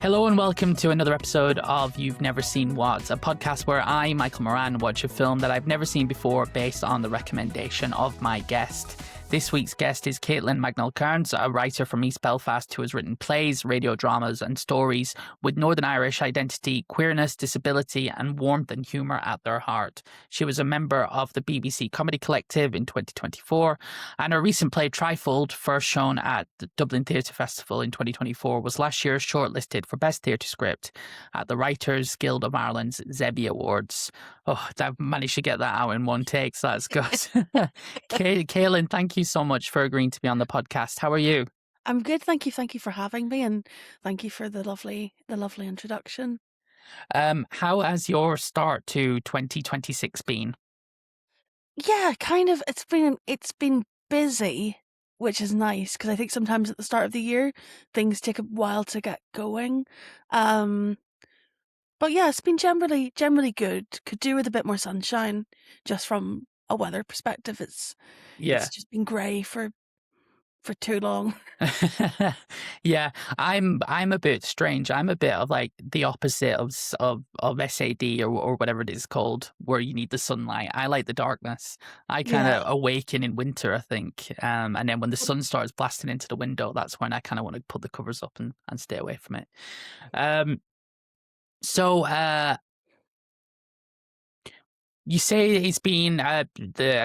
Hello and welcome to another episode of You've Never Seen What, a podcast where I, Michael Moran, watch a film that I've never seen before based on the recommendation of my guest. This week's guest is Caitlin Magnall-Kearns, a writer from East Belfast who has written plays, radio dramas and stories with Northern Irish identity, queerness, disability and warmth and humour at their heart. She was a member of the BBC Comedy Collective in 2024, and her recent play Trifold, first shown at the Dublin Theatre Festival in 2024, was last year shortlisted for Best Theatre Script at the Writers Guild of Ireland's Zebby Awards. Oh, I've managed to get that out in one take, so that's good. Caitlin, thank you so much for agreeing to be on the podcast. How are you? I'm good, thank you. Thank you for having me, and thank you for the lovely introduction. How has your start to 2026 been? Yeah, kind of. It's been busy, which is nice because I think sometimes at the start of the year things take a while to get going. Um, but yeah, it's been generally good. Could do with a bit more sunshine, just from a weather perspective. It's Yeah. just been grey for too long. Yeah, I'm a bit strange. I'm a bit of like the opposite of SAD or whatever it is called, where you need the sunlight. I like the darkness. I kind Yeah. of awaken in winter, I think. And then when the sun starts blasting into the window, that's when I kind of want to put the covers up and stay away from it. Um, so you say it's been a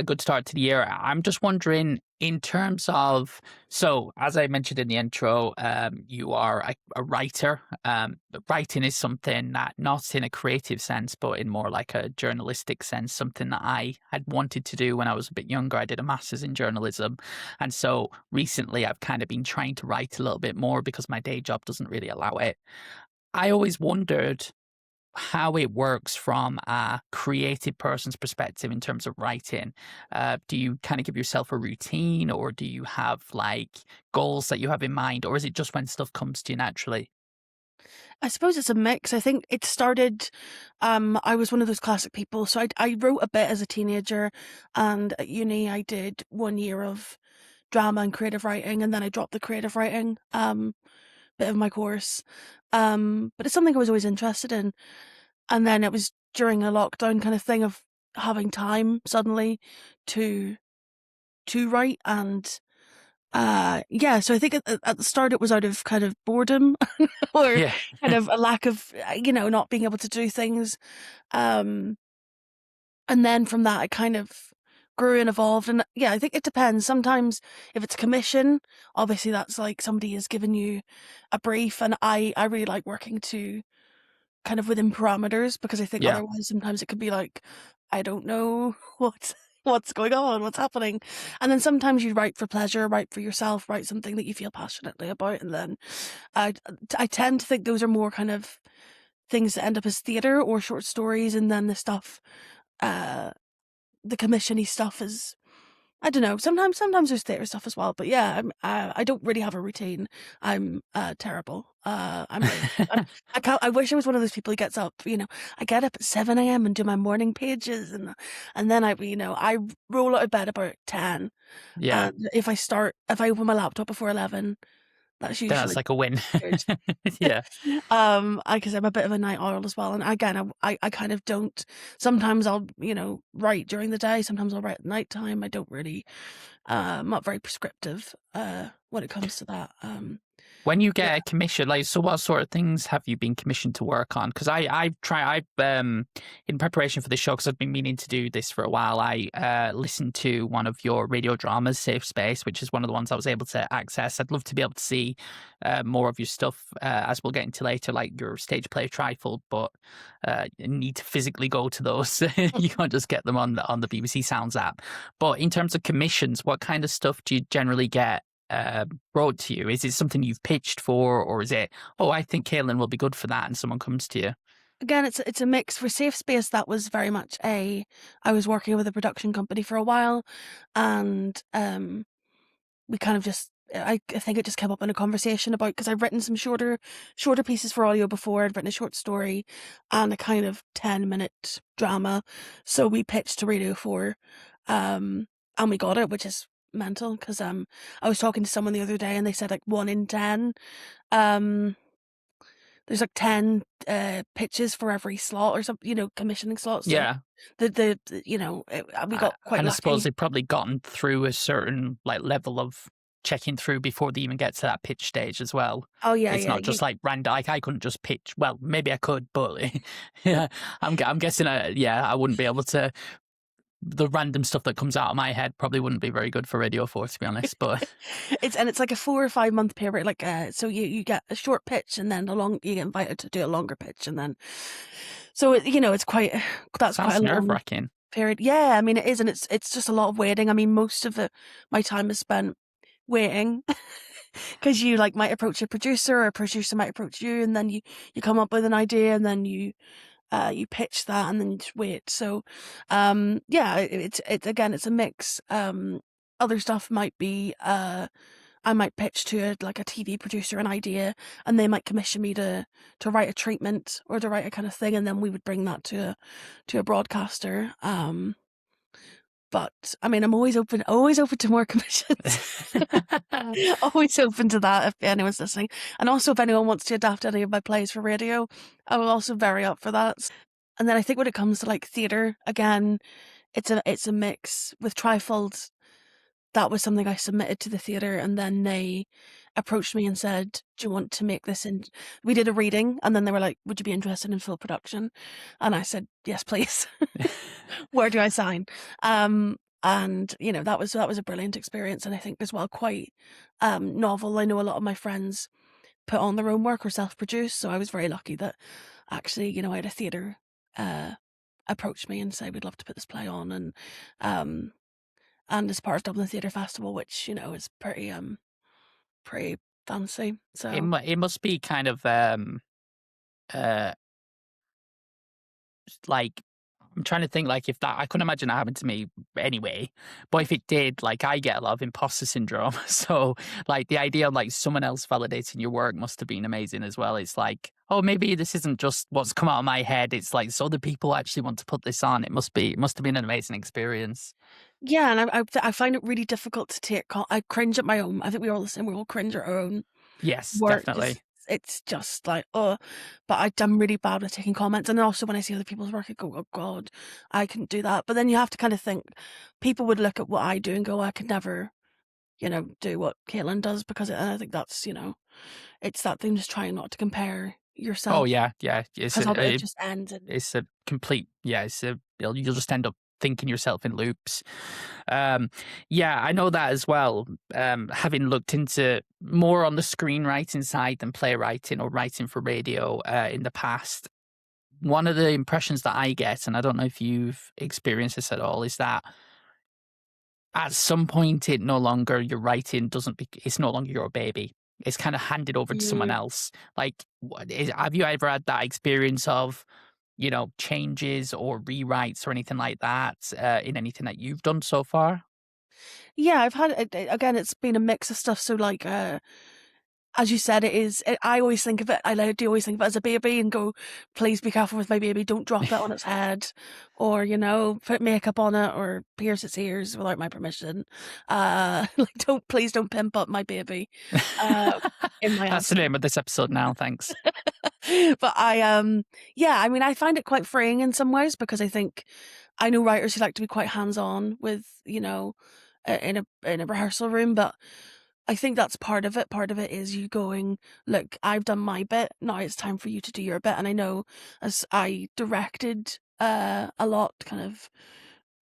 good start to the year. I'm just wondering, in terms of, so as I mentioned in the intro, you are a writer. Writing is something that, not in a creative sense, but in more like a journalistic sense, something that I had wanted to do when I was a bit younger. I did a master's in journalism. And so recently I've kind of been trying to write a little bit more because my day job doesn't really allow it. I always wondered how it works from a creative person's perspective in terms of writing. Do you kind of give yourself a routine, or do you have like goals that you have in mind, or is it just when stuff comes to you naturally? I suppose it's a mix. I think it started, I was one of those classic people. So I wrote a bit as a teenager, and at uni I did 1 year of drama and creative writing, and then I dropped the creative writing bit of my course. But it's something I was always interested in. And then it was during a lockdown kind of thing of having time suddenly to write. And yeah, so I think at the start it was out of kind of boredom or Yeah. kind of a lack of not being able to do things. um and then from that it kind of grew and evolved. And yeah, I think it depends. Sometimes if it's a commission, obviously that's like somebody has given you a brief, and I really like working to kind of within parameters, because I think Yeah. otherwise sometimes it could be like, I don't know what's going on, what's happening. And then sometimes you write for pleasure, write for yourself, write something that you feel passionately about. And then I I tend to think those are more kind of things that end up as theatre or short stories, and then the stuff, uh the commissiony stuff is, I don't know. Sometimes there's theatre stuff as well, but yeah, I don't really have a routine. I'm terrible. I can't. I wish I was one of those people who gets up. I get up at 7 a.m. and do my morning pages, and then I roll out of bed about 10. Yeah. And if I open my laptop before 11, that's That's usually like a win. good. Yeah. Because I'm a bit of a night owl as well, and again, I kind of don't. Sometimes I'll write during the day. Sometimes I'll write at night time. I don't really. I'm not very prescriptive when it comes to that. When you Yeah. get a commission, like, so what sort of things have you been commissioned to work on? Because in preparation for the show, because I've been meaning to do this for a while, I listened to one of your radio dramas, Safe Space, which is one of the ones I was able to access. I'd love to be able to see more of your stuff, as we'll get into later, like your stage play Trifold, but you need to physically go to those. You can't just get them on the BBC Sounds app. But in terms of commissions, what kind of stuff do you generally get brought to you? Is it something you've pitched for, or is it, oh, I think Caitlin will be good for that, and someone comes to you? Again, it's a mix. For Safe Space, that was very much I was working with a production company for a while, and we kind of just. I think it just came up in a conversation about, because I've written some shorter pieces for audio before. I'd written a short story and a kind of 10-minute drama, so we pitched to Radio 4, and we got it, which is mental, because I was talking to someone the other day and they said like 1 in 10 um there's like 10 pitches for every slot or something, commissioning slot. So Yeah. we got quite And I suppose lucky. they've probably gotten through a certain like level of checking through before they even get to that pitch stage as well. Oh yeah, It's yeah. not just like random. Like I couldn't just pitch. Well, maybe I could, but yeah, I'm guessing. I wouldn't be able to. The random stuff that comes out of my head probably wouldn't be very good for Radio 4, to be honest. But It's like a 4 or 5 month period. Like so you get a short pitch and then you get invited to do a longer pitch, and then so it's quite that's quite sounds a nerve long wracking. period. Yeah, I mean it is, and it's just a lot of waiting. I mean most of my time is spent waiting because you like might approach a producer, or a producer might approach you, and then you come up with an idea, and then you pitch that, and then you just wait. So yeah, it's again, it's a mix. Other stuff might be I might pitch to a TV producer an idea, and they might commission me to write a treatment or to write a kind of thing, and then we would bring that to a broadcaster. But I mean, I'm always open to more commissions. Always open to that if anyone's listening. And also if anyone wants to adapt any of my plays for radio, I'm also very up for that. And then I think when it comes to like theatre, again, it's a mix. With Trifold, that was something I submitted to the theatre, and then they approached me and said, do you want to make this in... We did a reading, and then they were like, would you be interested in full production? And I said, yes, please. Where do I sign? And that was a brilliant experience, and I think as well quite novel. I know a lot of my friends put on their own work or self-produce, so I was very lucky that actually, I had a theatre approach me and say, we'd love to put this play on, and as part of Dublin Theatre Festival, which is pretty fancy. So It must be kind of like, I'm trying to think, like, if that, I couldn't imagine that happened to me anyway, but if it did, like, I get a lot of imposter syndrome. So like the idea of like someone else validating your work must have been amazing as well. It's like, oh, maybe this isn't just what's come out of my head. It's like, so other people actually want to put this on. It must have been an amazing experience. yeah, and I find it really difficult to take. I cringe at my own. I think we're all the same. We all cringe at our own Yes, work. definitely. It's just like, but I'm really bad with taking comments. And then also when I see other people's work, I go, oh God, I couldn't do that. But then you have to kind of think, people would look at what I do and go, I could never, do what Caitlin does, because and I think that's, it's that thing, just trying not to compare yourself. Oh yeah. It's because it just ends. it's a complete, you'll just end up thinking yourself in loops. Yeah, I know that as well. Having looked into more on the screenwriting side than playwriting or writing for radio in the past, one of the impressions that I get, and I don't know if you've experienced this at all, is that at some point it's no longer it's no longer your baby. It's kind of handed over to someone else. Like, have you ever had that experience of, changes or rewrites or anything like that in anything that you've done so far? Yeah, I've had again. It's been a mix of stuff. So like, as you said, I always think of it. I do always think of it as a baby and go, please be careful with my baby. Don't drop it on its head, or put makeup on it, or pierce its ears without my permission. Please don't pimp up my baby. In my That's the name of this episode now. Thanks. But yeah, I mean, I find it quite freeing in some ways, because I think I know writers who like to be quite hands-on with, in a rehearsal room, but I think that's part of it. Part of it is you going, look, I've done my bit, now it's time for you to do your bit. And I know, as I directed a lot kind of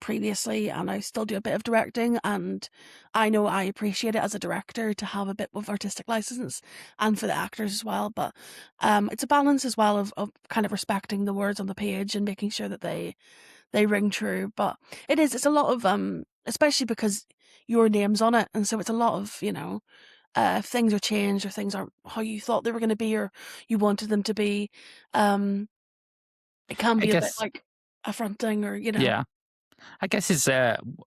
previously, and I still do a bit of directing, and I know I appreciate it as a director to have a bit of artistic license, and for the actors as well. But it's a balance as well of kind of respecting the words on the page and making sure that they ring true. But it's a lot of especially because your name's on it, and so it's a lot of if things are changed or things aren't how you thought they were going to be or you wanted them to be, it can I be a bit guess, like affronting, or yeah. I guess it's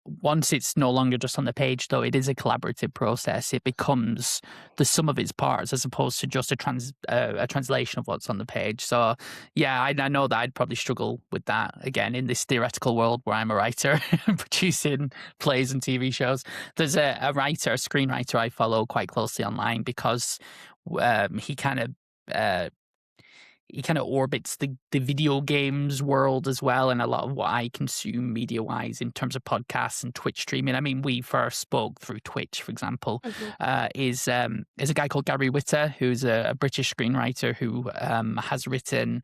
once it's no longer just on the page, though, it is a collaborative process. It becomes the sum of its parts as opposed to just a translation of what's on the page. So, yeah, I know that I'd probably struggle with that again in this theoretical world where I'm a writer producing plays and TV shows. There's a screenwriter I follow quite closely online, because he kind of he kind of orbits the video games world as well, and a lot of what I consume media wise in terms of podcasts and Twitch streaming. I mean, we first spoke through Twitch, for example, Mhm. is a guy called Gary Whitta, who's a British screenwriter who has written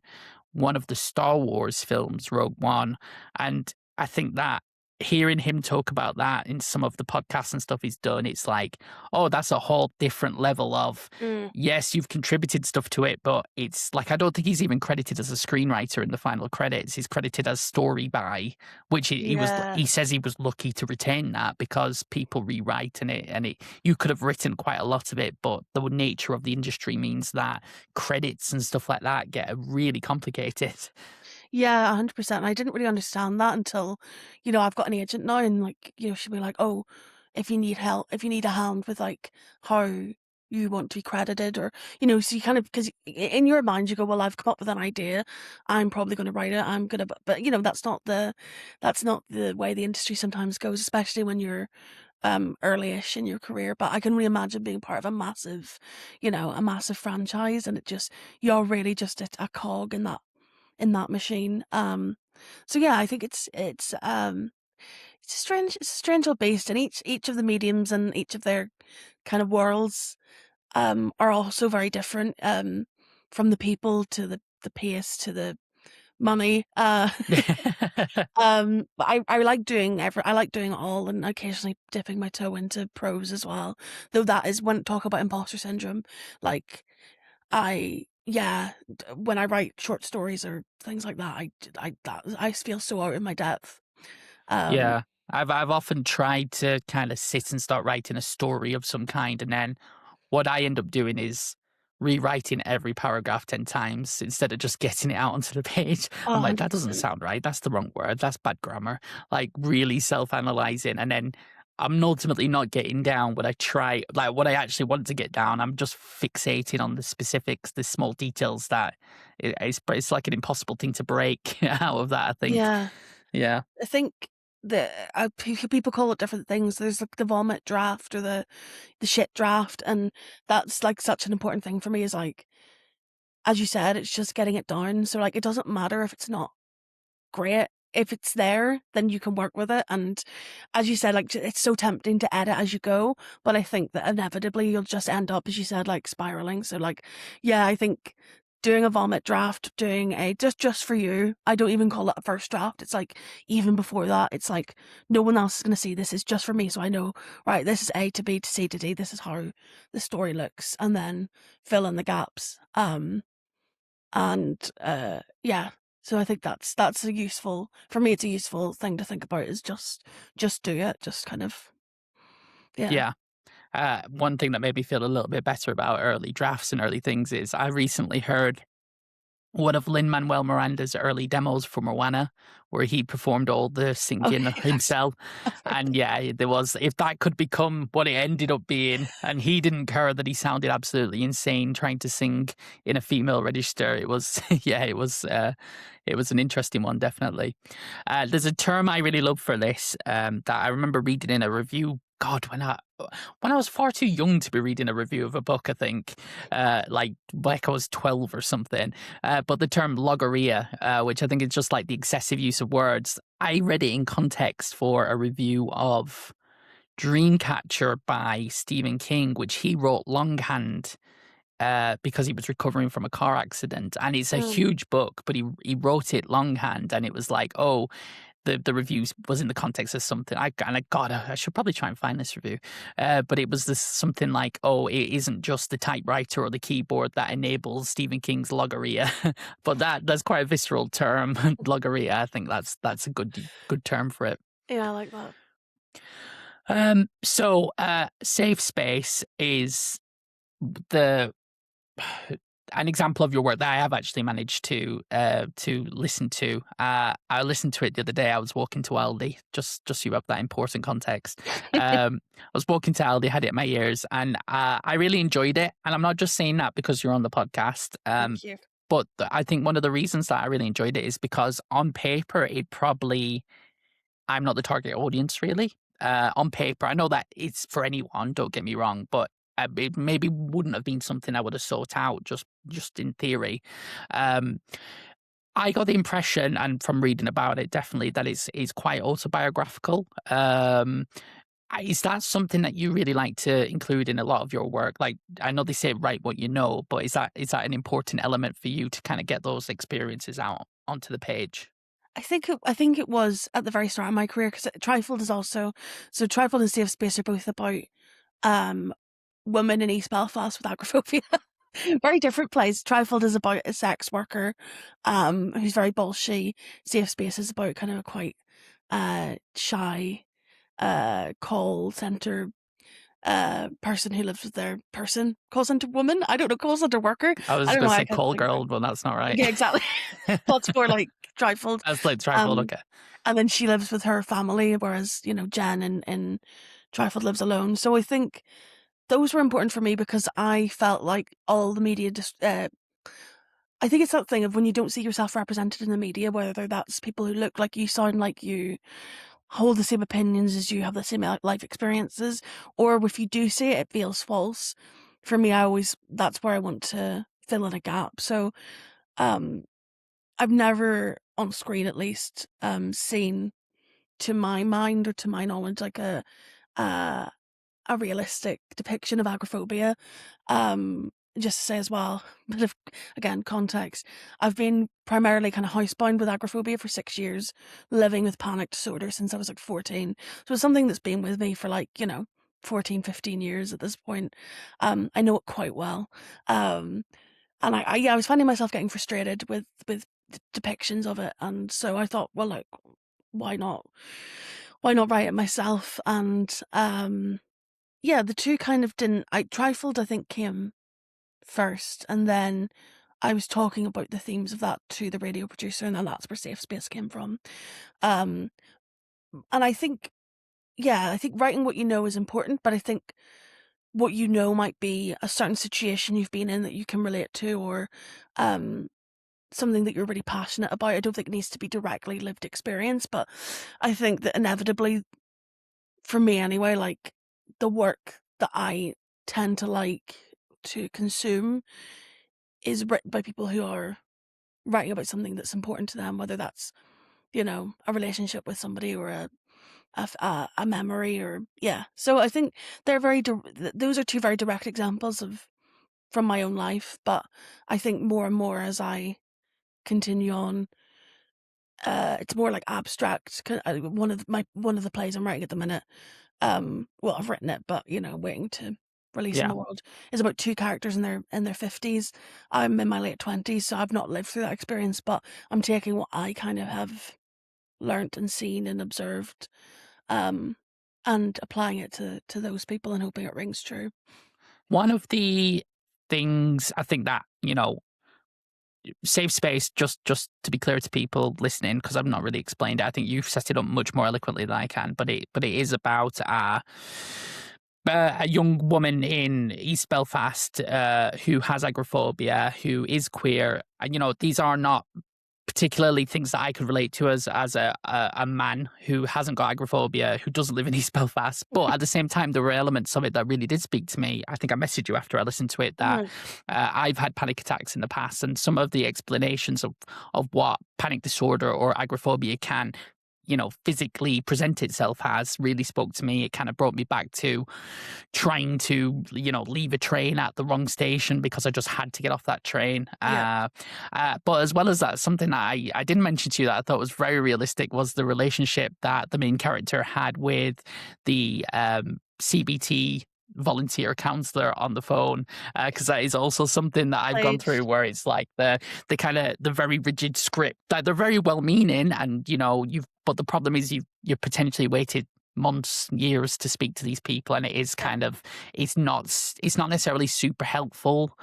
one of the Star Wars films, Rogue One, and I think that hearing him talk about that in some of the podcasts and stuff he's done, it's like, oh, that's a whole different level of, Mm. yes, you've contributed stuff to it, but it's like, I don't think he's even credited as a screenwriter in the final credits. He's credited as story by, which Yeah. he says he was lucky to retain that because people rewrite and you could have written quite a lot of it, but the nature of the industry means that credits and stuff like that get really complicated. Yeah, 100%. I didn't really understand that until, I've got an agent now, and like, she'll be like, "Oh, if you need help, if you need a hand with like how you want to be credited, or so you kind of, because in your mind you go, well, I've come up with an idea, I'm probably going to write it, I'm gonna, but that's not the way the industry sometimes goes, especially when you're early-ish in your career. But I can really imagine being part of a massive franchise, and you're really just a cog in that machine. So yeah, I think it's a strange old beast, and each of the mediums and each of their kind of worlds are also very different. From the people to the pace to the money. But I like doing I like doing it all, and occasionally dipping my toe into prose as well. Though that is when talk about imposter syndrome, like when I write short stories or things like that, I feel so out of my depth. Um, Yeah. I've often tried to kind of sit and start writing a story of some kind, and then what I end up doing is rewriting every paragraph 10 times instead of just getting it out onto the page. I'm like, that doesn't 100%. sound right. That's the wrong word. That's bad grammar. Like, really self-analyzing, and then I'm ultimately not getting down what I try, like what I actually want to get down. I'm just fixating on the specifics, the small details that it's like an impossible thing to break out of that, I think. Yeah, Yeah. I think the people call it different things. There's like the vomit draft or the shit draft, and that's like such an important thing for me. Is like, as you said, it's just getting it down. So like, it doesn't matter if it's not great. If it's there, then you can work with it. And as you said, like, it's so tempting to edit as you go, but I think that inevitably you'll just end up, as you said, like spiraling. So like, yeah, I think doing a vomit draft, doing a just for you. I don't even call it a first draft. It's like even before that, it's like no one else is going to see this. Is just for me, so I know, right, this is A to B to C to D. This is how the story looks, and then fill in the gaps. And yeah, so I think that's a useful, for me, it's a useful thing to think about, is just do it, just kind of, yeah. Yeah. One thing that made me feel a little bit better about early drafts and early things is I recently heard one of Lin-Manuel Miranda's early demos for Moana, where he performed all the singing Okay, himself. I've heard And yeah, there was, if that could become what it ended up being, and he didn't care that he sounded absolutely insane trying to sing in a female register, it was, yeah, it was an interesting one, definitely. There's a term I really love for this that I remember reading in a review. God, when I was far too young to be reading a review of a book, I think, like I was 12 or something. But the term logorrhea, which I think is just like the excessive use of words, I read it in context for a review of Dreamcatcher by Stephen King, which he wrote longhand because he was recovering from a car accident. And it's a mm, huge book, but he wrote it longhand, and it was like, oh, the reviews was in the context of something. I should probably try and find this review. But it was this something like, oh, it isn't just the typewriter or the keyboard that enables Stephen King's logorrhea. But that's quite a visceral term, logorrhea. I think that's a good term for it. yeah, I like that. So safe space is the an example of your work that I have actually managed to listen to. I listened to it the other day. I was walking to Aldi, just so you have that important context. I was walking to Aldi, had it in my ears, and I really enjoyed it. And I'm not just saying that because you're on the podcast. Thank you. But I think one of the reasons that I really enjoyed it is because on paper, I'm not the target audience really. On paper, I know that it's for anyone. Don't get me wrong, but it maybe wouldn't have been something I would have sought out just in theory. Um, I got the impression, and from reading about it, definitely that it's quite autobiographical. Is that something that you really like to include in a lot of your work? Like, I know they say write what you know, but is that an important element for you to kind of get those experiences out onto the page? I think it was at the very start of my career, because Trifled is also, so Trifled and Safe Space are both about um women in East Belfast with agoraphobia. Very different plays. Trifled is about a sex worker who's very bolshy. Safe Space is about kind of a quite shy call center person who lives with their person. Call center woman? I don't know, call center worker. I I was don't going know to how say I can't call think of it. girl, but that's not right. Yeah, exactly. That's more like Trifled. That's like tribal. Um Okay. and then she lives with her family, whereas, Jen in Trifled lives alone. So I think those were important for me because I felt like all the media just I think it's that thing of when you don't see yourself represented in the media, whether that's people who look like you, sound like you, hold the same opinions as you, have the same life experiences, or if you do see it, it feels false. For me, that's where I want to fill in a gap. So, um, I've never, on screen at least, seen, to my mind or to my knowledge, like a a realistic depiction of agoraphobia. Just to say as well, bit of, again, context. I've been primarily kind of housebound with agoraphobia for 6 years, living with panic disorder since I was like 14. So it's something that's been with me for like, 14, 15 years at this point. I know it quite well. Um, and yeah, I was finding myself getting frustrated with depictions of it. And so I thought, well, like, why not? Why not write it myself? And yeah, the two kind of didn't. Trifled, I think, came first, and then I was talking about the themes of that to the radio producer, and then that's where Safe Space came from. Um, and I think, yeah, I think writing what you know is important, but I think what you know might be a certain situation you've been in that you can relate to, or um, something that you're really passionate about. I don't think it needs to be directly lived experience, but I think that inevitably, for me anyway, like the work that I tend to like to consume is written by people who are writing about something that's important to them, whether that's, a relationship with somebody, or a memory, or yeah. So I think they're those are two very direct examples of from my own life, but I think more and more as I continue on, it's more like abstract. One of the plays I'm writing at the minute, well, I've written it, but waiting to release in Yeah. the world, is about two characters in their 50s. I'm in my late 20s, so I've not lived through that experience, but I'm taking what I kind of have learnt and seen and observed, um, and applying it to those people and hoping it rings true. One of the things I think that, safe space, just to be clear to people listening, because I've not really explained it. I think you've set it up much more eloquently than I can, but it is about a young woman in East Belfast who has agoraphobia, who is queer. And, these are not particularly things that I could relate to as a man who hasn't got agoraphobia, who doesn't live in East Belfast. But at the same time, there were elements of it that really did speak to me. I think I messaged you after I listened to it that Mm. I've had panic attacks in the past, and some of the explanations of what panic disorder or agoraphobia can physically present itself as really spoke to me. It kind of brought me back to trying to, leave a train at the wrong station because I just had to get off that train. Yeah, But as well as that, something that I didn't mention to you that I thought was very realistic was the relationship that the main character had with the CBT volunteer counselor on the phone, because that is also something that I've gone played. through, where it's like the kind of the very rigid script that they're very well meaning, and but the problem is you've potentially waited months, years to speak to these people, and it is Yeah, kind of it's not necessarily super helpful.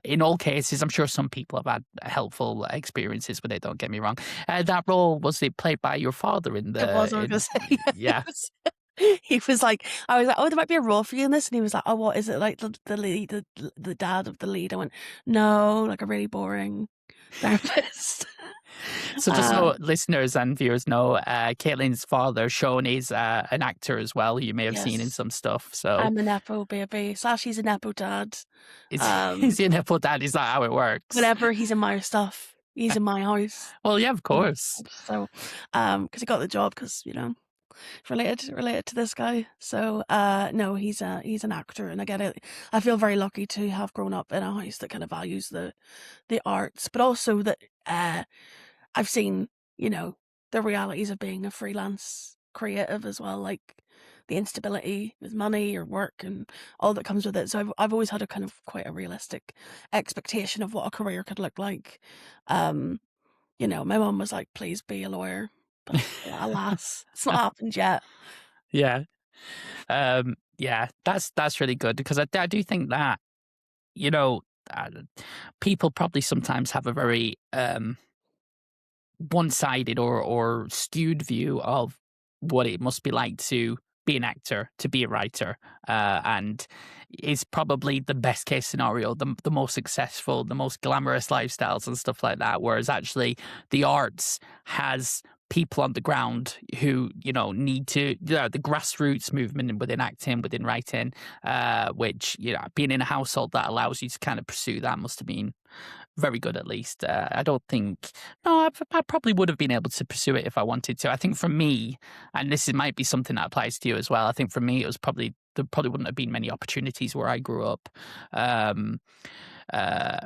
In all cases, I'm sure some people have had helpful experiences with it. Don't get me wrong. That role, was it played by your father in it the was. I was gonna in? say, yeah, Yeah. he was like, I was like, oh, there might be a role for you in this, and he was like, oh, what is it, like the lead, the dad of the lead? I went, no, like a really boring. therapist. So just so listeners and viewers know, Caitlin's father, Sean, is an actor as well, who you may have seen in Yes, some stuff. So I'm a nepo baby / he's a nepo dad. is he an Apple dad? Is that how it works? Whenever he's in my stuff, he's in my house. Well, yeah, of Mm. course. So, because he got the job, because related to this guy. So, no, he's an actor, and I get it. I feel very lucky to have grown up in a house that kind of values the arts, but also that I've seen, the realities of being a freelance creative as well, like the instability with money or work and all that comes with it. So I've always had a kind of quite a realistic expectation of what a career could look like. Um, my mum was like, "Please be a lawyer," but alas, it's not happened yet. Yeah. Yeah, that's really good, because I do think that, you know, uh, people probably sometimes have a very one-sided or skewed view of what it must be like to be an actor, to be a writer, and is probably the best case scenario, the most successful, the most glamorous lifestyles and stuff like that. Whereas actually, the arts has people on the ground who need to, the grassroots movement within acting, within writing, which being in a household that allows you to kind of pursue that must have been very good, at least. I don't think. No, I probably would have been able to pursue it if I wanted to. I think for me, and might be something that applies to you as well. I think for me, it was probably there probably wouldn't have been many opportunities where I grew up. Um, uh,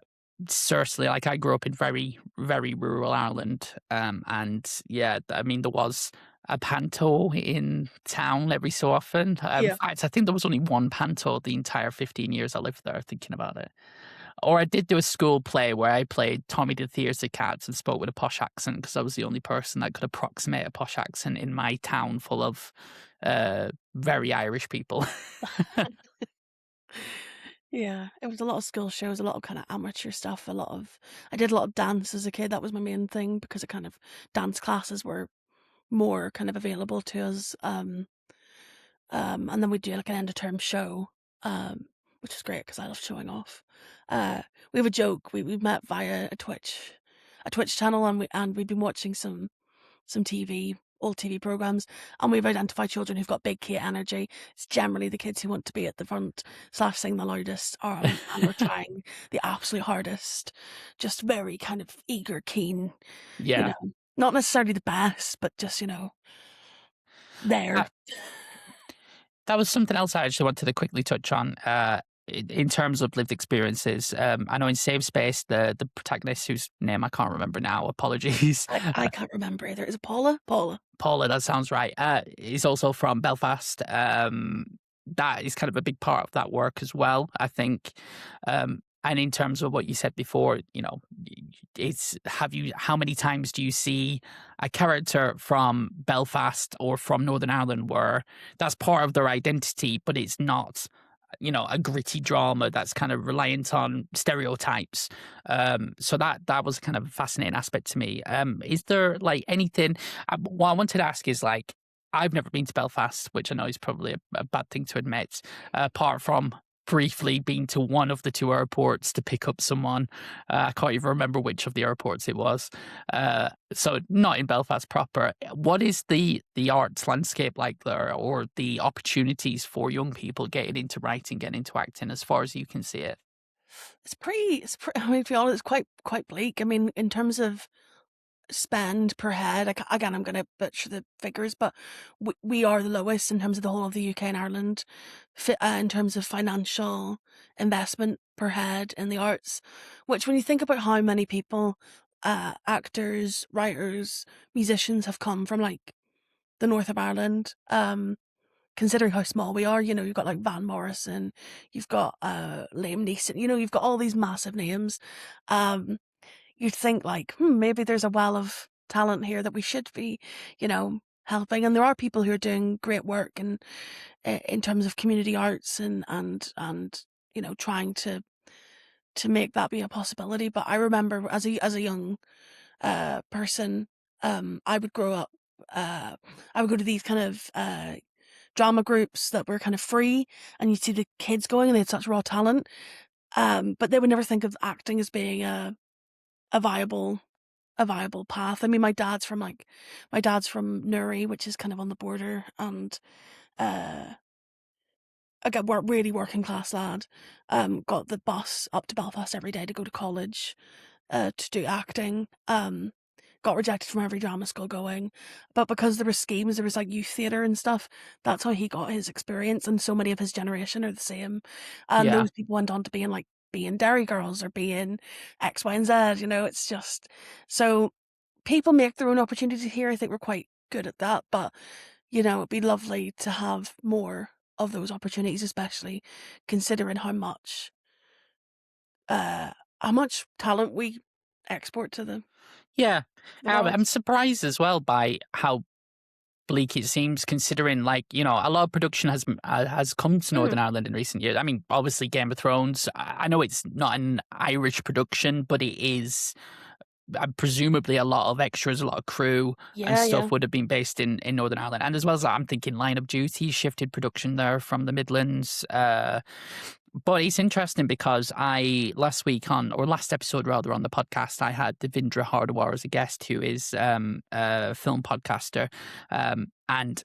Certainly, like I grew up in very, very rural Ireland, and yeah, I mean there was a panto in town every so often. In Yeah. fact, I think there was only one panto the entire 15 years I lived there. Thinking about it. Or I did do a school play where I played Tommy the Theatre Cat and spoke with a posh accent, because I was the only person that could approximate a posh accent in my town full of very Irish people. Yeah, it was a lot of school shows, a lot of kind of amateur stuff, I did a lot of dance as a kid. That was my main thing, because it kind of dance classes were more kind of available to us. And then we'd do like an end of term show, which was great because I love showing off. We have a joke. We met via a Twitch channel, and we've been watching some old TV programs, and we've identified children who've got big kid energy. It's generally the kids who want to be at the front / sing the loudest, and we're trying the absolute hardest, just very kind of eager, keen, you Yeah. know, not necessarily the best, but just there. That, that was something else I actually wanted to quickly touch on. In terms of lived experiences, I know in Safe Space, the protagonist, whose name I can't remember now, apologies, I can't remember either. Is it Paula? Paula. Paula, that sounds right, is also from Belfast. That is kind of a big part of that work as well, I think. And in terms of what you said before, how many times do you see a character from Belfast or from Northern Ireland where that's part of their identity, but it's not, a gritty drama that's kind of reliant on stereotypes. So that was kind of a fascinating aspect to me. Is there like anything? What I wanted to ask is like, I've never been to Belfast, which I know is probably a bad thing to admit, apart from briefly being to one of the two airports to pick up someone. I can't even remember which of the airports it was. So not in Belfast proper. What is the arts landscape like there, or the opportunities for young people getting into writing, getting into acting, as far as you can see it? It's pretty. I mean, to be honest, it's quite bleak. I mean, in terms of spend per head, again, I'm going to butcher the figures, but we are the lowest in terms of the whole of the UK and Ireland, in terms of financial investment per head in the arts. Which, when you think about how many people, actors, writers, musicians have come from like the north of Ireland, considering how small we are, you've got like Van Morrison, you've got Liam Neeson, you've got all these massive names. Um, you'd think like, maybe there's a well of talent here that we should be, helping. And there are people who are doing great work and in terms of community arts and trying to make that be a possibility. But I remember as a young person, I would grow up. I would go to these kind of drama groups that were kind of free, and you'd see the kids going, and they had such raw talent. But they would never think of acting as being a a viable path. I mean, my dad's from Newry, which is kind of on the border, and again, we're really working class lad. Got the bus up to Belfast every day to go to college, to do acting. Got rejected from every drama school going, but because there were schemes, there was like youth theatre and stuff. That's how he got his experience, and so many of his generation are the same. And Yeah. those people went on to being Derry Girls or being X, Y, and Z. You know, it's just so people make their own opportunity here. I think we're quite good at that, but you know, it'd be lovely to have more of those opportunities, especially considering uh how much talent we export to Yeah. the world. I'm surprised as well by how bleak it seems, considering, like, you know, a lot of production has come to Northern Ireland in recent years. I mean, obviously Game of Thrones, I know it's not an Irish production, but it is presumably a lot of extras, a lot of crew and Yeah, yeah. stuff would have been based in Northern Ireland. And as well as that, I'm thinking Line of Duty shifted production there from the Midlands. But it's interesting because last episode rather, on the podcast, I had Devindra Hardawar as a guest, who is a film podcaster. And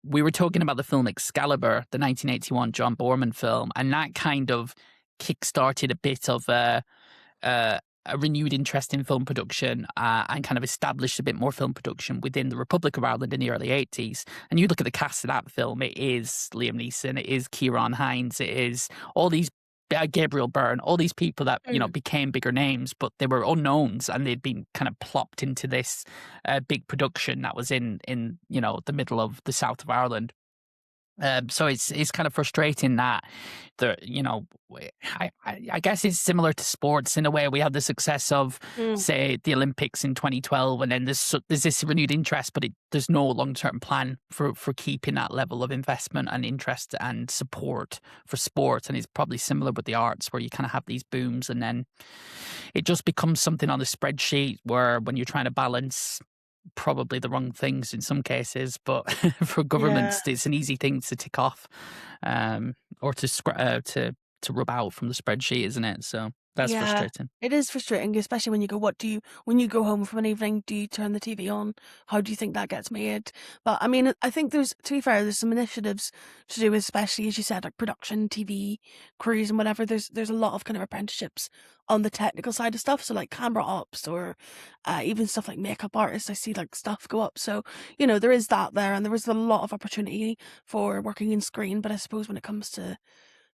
we were talking about the film Excalibur, the 1981 John Boorman film, and that kind of kickstarted a bit of a renewed interest in film production, and kind of established a bit more film production within the Republic of Ireland in the early 80s. And you look at the cast of that film, it is Liam Neeson, it is Ciarán Hinds, it is all these Gabriel Byrne, all these people that, you know, became bigger names, but they were unknowns and they'd been kind of plopped into this big production that was in you know, the middle of the south of Ireland. So it's kind of frustrating that you know, I guess it's similar to sports in a way. We had the success of, say, the Olympics in 2012, and then there's this renewed interest, but there's no long-term plan for keeping that level of investment and interest and support for sport. And it's probably similar with the arts, where you kind of have these booms and then it just becomes something on the spreadsheet where, when you're trying to balance probably the wrong things in some cases, but for governments, it's an easy thing to tick off, or to rub out from the spreadsheet, isn't it? So that's frustrating. It is frustrating, especially when you go, when you go home from an evening, do you turn the TV on? How do you think that gets made? But I mean, I think to be fair, there's some initiatives to do, especially as you said, like production, TV crews and whatever. There's a lot of kind of apprenticeships on the technical side of stuff. So like camera ops, or even stuff like makeup artists. I see like stuff go up. So, you know, there is that there, and there was a lot of opportunity for working in screen. But I suppose when it comes to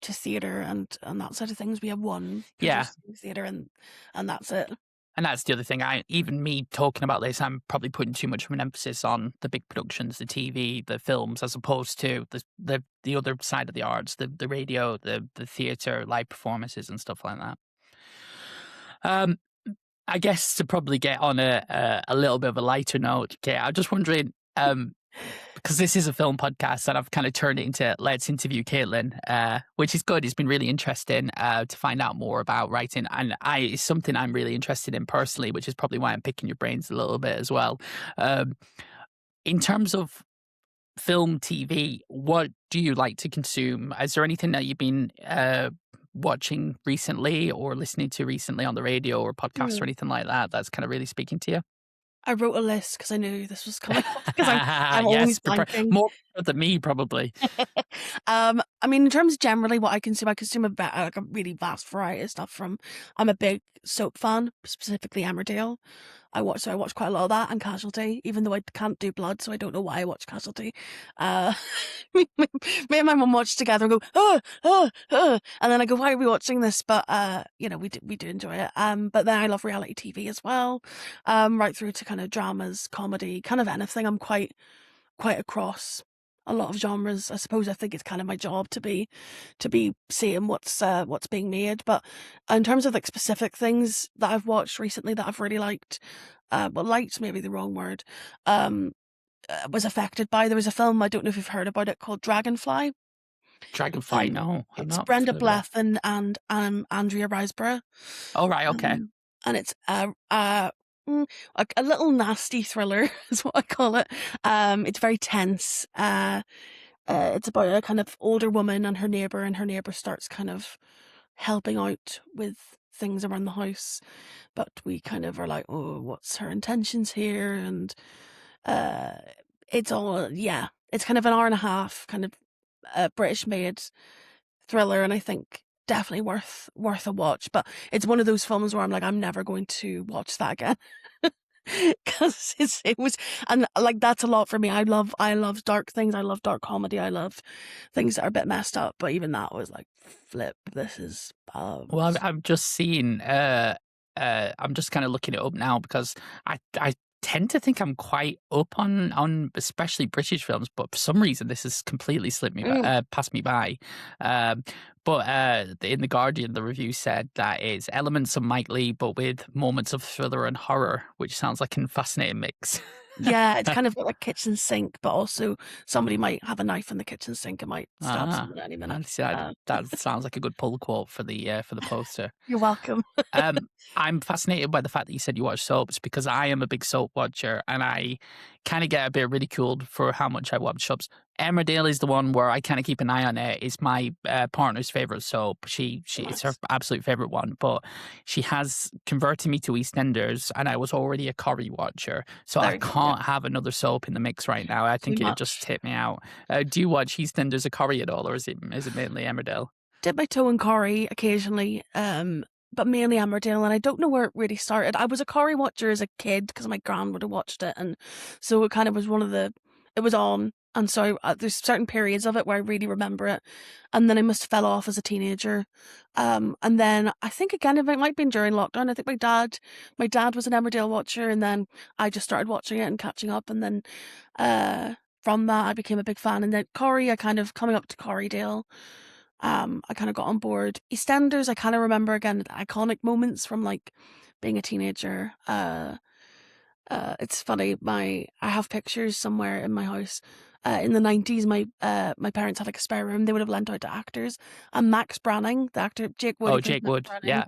theatre and that side of things, we have one producing theatre, and that's it. And that's the other thing. Even me talking about this, I'm probably putting too much of an emphasis on the big productions, the TV, the films, as opposed to the other side of the arts, the radio, the theatre, live performances and stuff like that. I guess to probably get on a little bit of a lighter note, Kate, I'm just wondering, because this is a film podcast and I've kind of turned it into let's interview Caitlin, which is good. It's been really interesting to find out more about writing, and it's something I'm really interested in personally, which is probably why I'm picking your brains a little bit as well. In terms of film, TV, what do you like to consume? Is there anything that you've been watching recently or listening to recently on the radio or podcasts or anything like that that's kind of really speaking to you? I wrote a list because I knew this was coming up, because I'm Yes, always blanking. more than me, probably. I mean, in terms of generally what I consume a really vast variety of stuff. I'm a big soap fan, specifically Emmerdale. I watch quite a lot of that, and Casualty, even though I can't do blood, so I don't know why I watch Casualty. Me and my mum watch together and go, and then I go, why are we watching this? But you know, we do enjoy it. But then I love reality TV as well, right through to kind of dramas, comedy, kind of anything. I'm quite across a lot of genres. I suppose I think it's kind of my job to be seeing what's being made. But in terms of like specific things that I've watched recently that I've really liked, well, liked maybe the wrong word, was affected by. There was a film, I don't know if you've heard about it, called Dragonfly. Dragonfly, no, I'm It's not Brenda familiar. Blethyn and Andrea Riseborough. Oh, right, okay. And it's like a little nasty thriller is what I call it. It's very tense. It's about a kind of older woman and her neighbor starts kind of helping out with things around the house, but we kind of are like, oh, what's her intentions here? And it's all, yeah, it's kind of an hour and a half, kind of British made thriller, and I think definitely worth a watch. But it's one of those films where I'm like, I'm never going to watch that again. Because it was, and like that's a lot for me. I love dark things. I love dark comedy. I love things that are a bit messed up. But even that was like, flip. This is Well, I've just seen. I'm just kind of looking it up now because I tend to think I'm quite up on especially British films, but for some reason this has completely slipped me passed me by. But in The Guardian, the review said that it's elements of Mike Leigh, but with moments of thriller and horror, which sounds like a fascinating mix. Yeah, it's kind of like kitchen sink, but also somebody might have a knife in the kitchen sink and might stab someone at any minute. That sounds like a good pull quote for the poster. You're welcome. I'm fascinated by the fact that you said you watch soaps, because I am a big soap watcher and I kind of get a bit ridiculed for how much I watch soaps. Emmerdale is the one where I kind of keep an eye on it. It's my partner's favorite soap. It's her absolute favorite one, but she has converted me to EastEnders, and I was already a Corrie watcher, so I can't have another soap in the mix right now. I think it'd just hit me out. Do you watch EastEnders or Corrie at all, or is it mainly Emmerdale? Dip my toe in Corrie occasionally, but mainly Emmerdale, and I don't know where it really started. I was a Corrie watcher as a kid because my gran would have watched it, and so it kind of was it was on. And so there's certain periods of it where I really remember it. And then I must have fell off as a teenager. And then I think, again, it might have been during lockdown. I think my dad was an Emmerdale watcher, and then I just started watching it and catching up. And then from that, I became a big fan. And then Corrie, I kind of, coming up to Corriedale, I kind of got on board. EastEnders, I kind of remember, again, the iconic moments from like being a teenager. It's funny, I have pictures somewhere in my house. In the 90s, my parents had like a spare room they would have lent out to actors, and Max Branning, the actor Jake Wood. Oh, Jake Wood, yeah.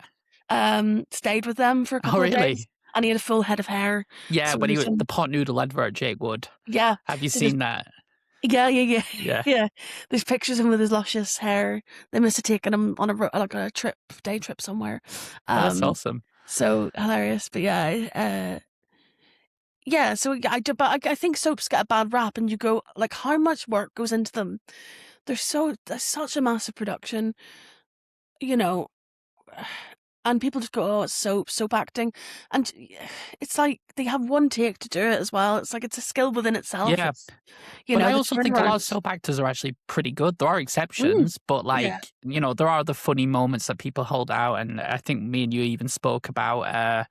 Stayed with them for a couple of days, and he had a full head of hair. Yeah, So when there's the pot noodle advert, Jake Wood. Yeah. Have you seen that? Yeah. Yeah. There's pictures of him with his luscious hair. They must have taken him on a day trip somewhere. That's awesome. So hilarious, but yeah, so but I think soaps get a bad rap, and you go like, how much work goes into them? There's such a massive production, you know, and people just go, oh, it's soap acting, and it's like they have one take to do it as well. It's like it's a skill within itself. Yeah. But I also think a lot of soap actors are actually pretty good. There are exceptions, but there are the funny moments that people hold out. And I think me and you even spoke about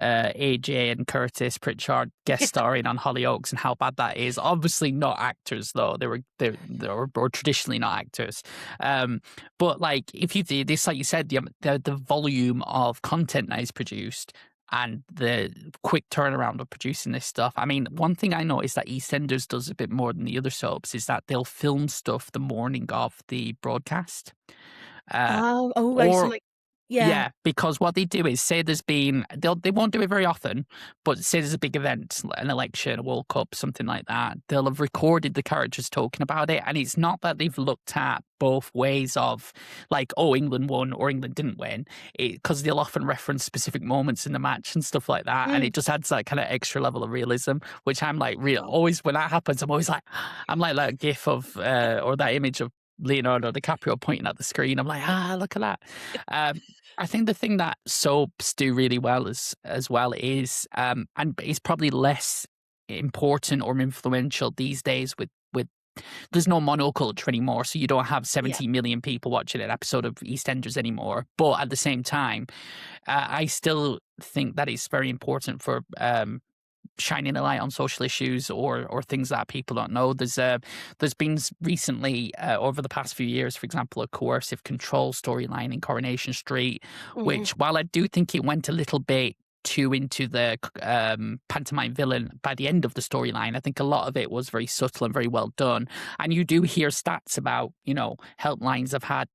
AJ and Curtis Pritchard guest starring on Hollyoaks and how bad that is. Obviously not actors, though. They were traditionally not actors. But like, if you did this, like you said, the volume of content that is produced and the quick turnaround of producing this stuff. I mean, one thing I noticed that EastEnders does a bit more than the other soaps is that they'll film stuff the morning of the broadcast. Yeah, because what they do is say there's been, they won't do it very often, but say there's a big event, an election, a World Cup, something like that. They'll have recorded the characters talking about it. And it's not that they've looked at both ways of like, oh, England won or England didn't win, because they'll often reference specific moments in the match and stuff like that. And it just adds that kind of extra level of realism, which I'm like, always when that happens, I'm always like, I'm like that gif of, or that image of Leonardo DiCaprio pointing at the screen. I'm like, look at that. I think the thing that soaps do really well as well is, and it's probably less important or influential these days with there's no monoculture anymore, so you don't have 70 million people watching an episode of EastEnders anymore. But at the same time, I still think that it's very important for shining a light on social issues or things that people don't know. There's been recently over the past few years, for example, a coercive control storyline in Coronation Street, which, while I do think it went a little bit too into the pantomime villain by the end of the storyline, I think a lot of it was very subtle and very well done. And you do hear stats about, helplines have had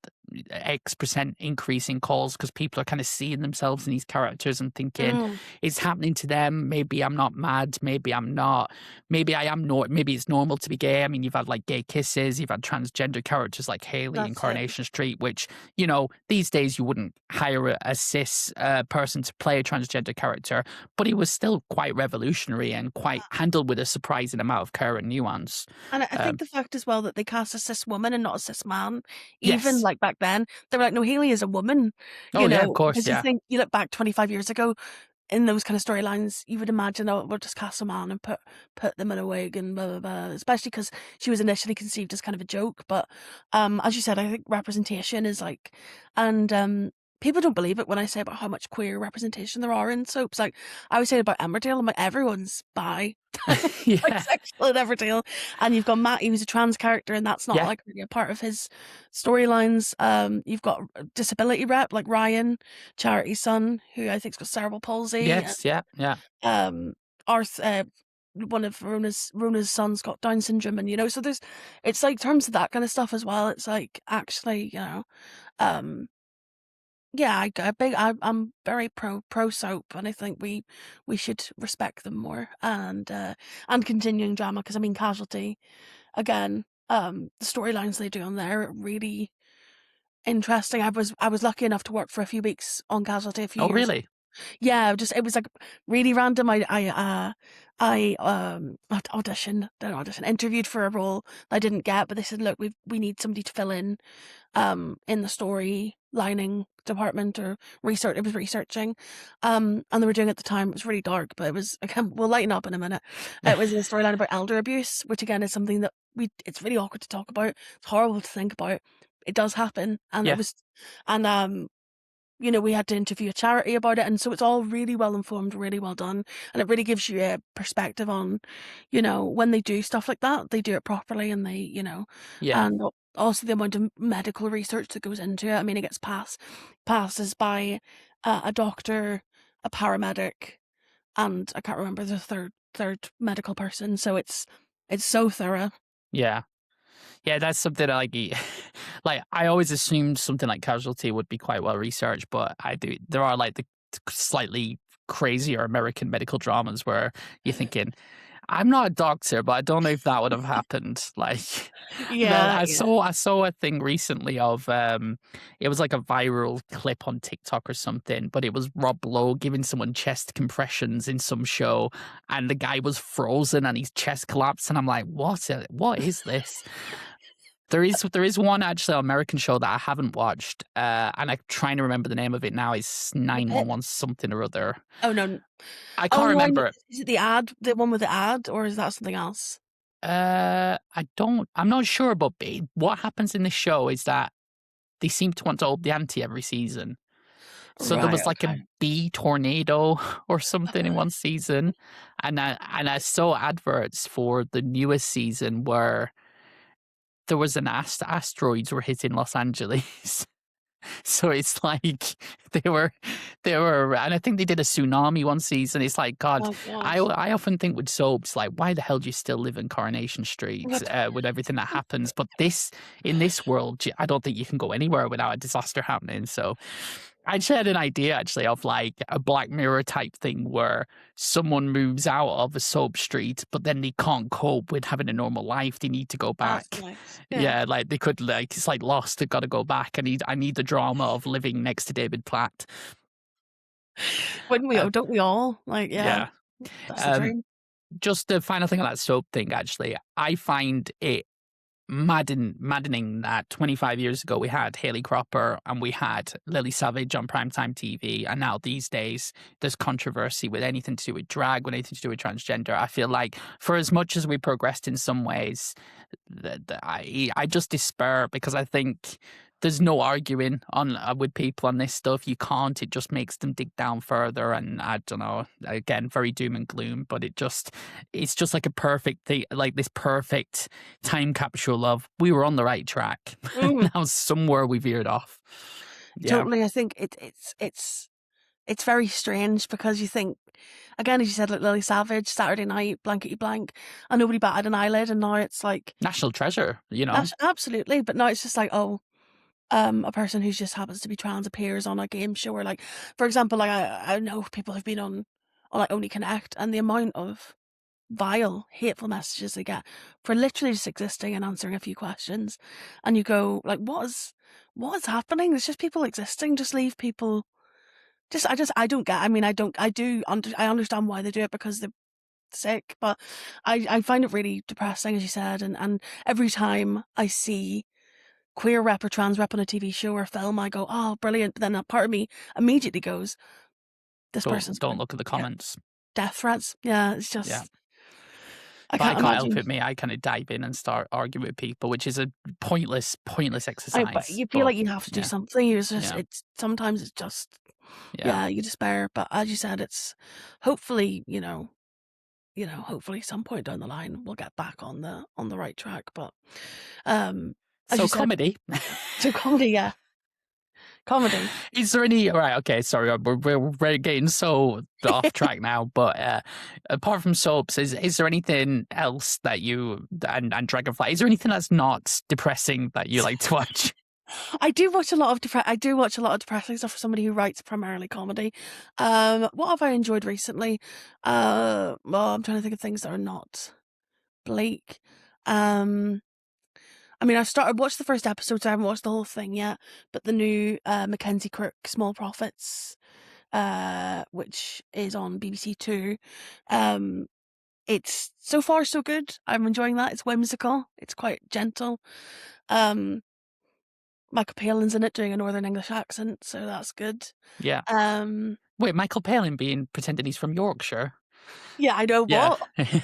X% increase in calls because people are kind of seeing themselves in these characters and thinking Mm, it's happening to them. Maybe I'm not mad. Maybe I'm not. Maybe I am not. Maybe it's normal to be gay. I mean, you've had like gay kisses. You've had transgender characters like Haley in that's it. Coronation Street, which, these days you wouldn't hire a cis person to play a transgender character, but he was still quite revolutionary and quite handled with a surprising amount of care and nuance. And I think Um, the fact as well that they cast a cis woman and not a cis man, even yes. like back then, they were like, no, Haley is a woman, Oh, yeah, of course. because Yeah. you look back 25 years ago in those kind of storylines, you would imagine, oh, we'll just cast a man and put them in a wig and blah, blah, blah, especially because she was initially conceived as kind of a joke. But as you said, I think representation is like, and people don't believe it when I say about how much queer representation there are in soaps. Like, I was saying about Emmerdale, I'm like, everyone's bi. Yeah. Bisexual in Emmerdale. And you've got Matt, he was a trans character, and that's not Yeah. like really a part of his storylines. You've got a disability rep like Ryan, Charity's son, who I think's got cerebral palsy. Yes. Yeah. Yeah. Arth, one of Rona's sons got Down syndrome, and so it's like terms of that kind of stuff as well. It's like actually, um, yeah, I'm very pro soap, and I think we should respect them more and continuing drama, because I mean Casualty again, the storylines they do on there are really interesting. I was lucky enough to work for a few weeks on Casualty a few Oh, years. really? Yeah, just it was like really random. I auditioned, didn't audition, interviewed for a role I didn't get, but they said, look, we need somebody to fill in the story lining department or research. It was researching, and they were doing it at the time. It was really dark, but it was, again, we'll lighten up in a minute. It was a storyline about elder abuse, which again is something that it's really awkward to talk about. It's horrible to think about. It does happen, and Yeah. and we had to interview a charity about it, and so it's all really well informed, really well done, and it really gives you a perspective on, when they do stuff like that, they do it properly, and Yeah. and also the amount of medical research that goes into it. I mean, it gets passes by a doctor, a paramedic, and I can't remember the third medical person. So it's so thorough. Yeah. Yeah, that's something like I always assumed something like Casualty would be quite well researched, but there are like the slightly crazier American medical dramas where you're thinking, I'm not a doctor, but I don't know if that would have happened. Like, Yeah, yeah. I saw a thing recently of it was like a viral clip on TikTok or something, but it was Rob Lowe giving someone chest compressions in some show, and the guy was frozen and his chest collapsed, and I'm like, what is this? There is one actually American show that I haven't watched, and I'm trying to remember the name of it now. It's The Pit. 911 something or other. Oh no. I Oh can't no, remember. is it the one with the ad, or is that something else? I'm not sure, but what happens in this show is that they seem to want to up the ante every season. So there Right, was like a okay. bee tornado or something in one season, and I saw adverts for the newest season where there was an asteroids were hitting Los Angeles. So it's like they were, and I think they did a tsunami one season. It's like, God, Oh I gosh. I often think with soaps, like, why the hell do you still live in Coronation Street What? with everything that happens? But in this world, I don't think you can go anywhere without a disaster happening. So I just had an idea actually of like a Black Mirror type thing where someone moves out of a soap street, but then they can't cope with having a normal life. They need to go That's back. nice. Yeah. Yeah, like they could like it's like Lost. They've got to go back. I need the drama of living next to David Platt. Wouldn't we? Uh, Oh, don't we all? Like, yeah, yeah. that's the Um, dream. just the final thing on that soap thing. Actually, I find it maddening that 25 years ago we had Haley Cropper and we had Lily Savage on primetime TV, and now these days there's controversy with anything to do with drag, with anything to do with transgender. I feel like for as much as we progressed in some ways, I just despair because I think there's no arguing on with people on this stuff. You can't. It just makes them dig down further, and I don't know. Again, very doom and gloom, but it's just like a perfect thing, like this perfect time capsule of we were on the right track. Mm, Now somewhere we veered off. Yeah, totally. I think it's very strange, because you think, again, as you said, like Lily Savage, Saturday Night, blankety blank, and nobody batted an eyelid, and now it's like, national treasure. that's absolutely, but now it's just like, oh, a person who just happens to be trans appears on a game show, or like, for example, like I know people have been on like Only Connect, and the amount of vile, hateful messages they get for literally just existing and answering a few questions, and you go like, what is happening? It's just people existing. Just leave people. I don't get. I mean, I understand why they do it, because they're sick, but I find it really depressing, as you said, and every time I see queer rep or trans rep on a TV show or film, I go, oh, brilliant. But then a part of me immediately goes, this person's Don't going look at the to get comments. death threats. Yeah, it's just, Yeah. I But I can't can't help imagine. it, me. I kind of dive in and start arguing with people, which is a pointless But exercise. you feel But like you have to do yeah, something. yeah, Sometimes it's just, yeah. yeah, you despair. But as you said, it's hopefully, hopefully some point down the line we'll get back on the right track. But as So you said, comedy. so comedy, yeah, comedy. Is there any? Right, okay, sorry, we're getting so off track now. But apart from soaps, is there anything else that you and Dragonfly? Is there anything that's not depressing that you like to watch? I do watch a lot of depressing stuff for somebody who writes primarily comedy. What have I enjoyed recently? Well, I'm trying to think of things that are not bleak. Um, I mean, watched the first episode, so I haven't watched the whole thing yet. But the new Mackenzie Crook Small Profits, which is on BBC Two, um, it's so far so good. I'm enjoying that. It's whimsical. It's quite gentle. Um, Michael Palin's in it doing a Northern English accent, so that's good. Yeah. Um, Wait, Michael Palin being pretending he's from Yorkshire. yeah, I know Yeah. what.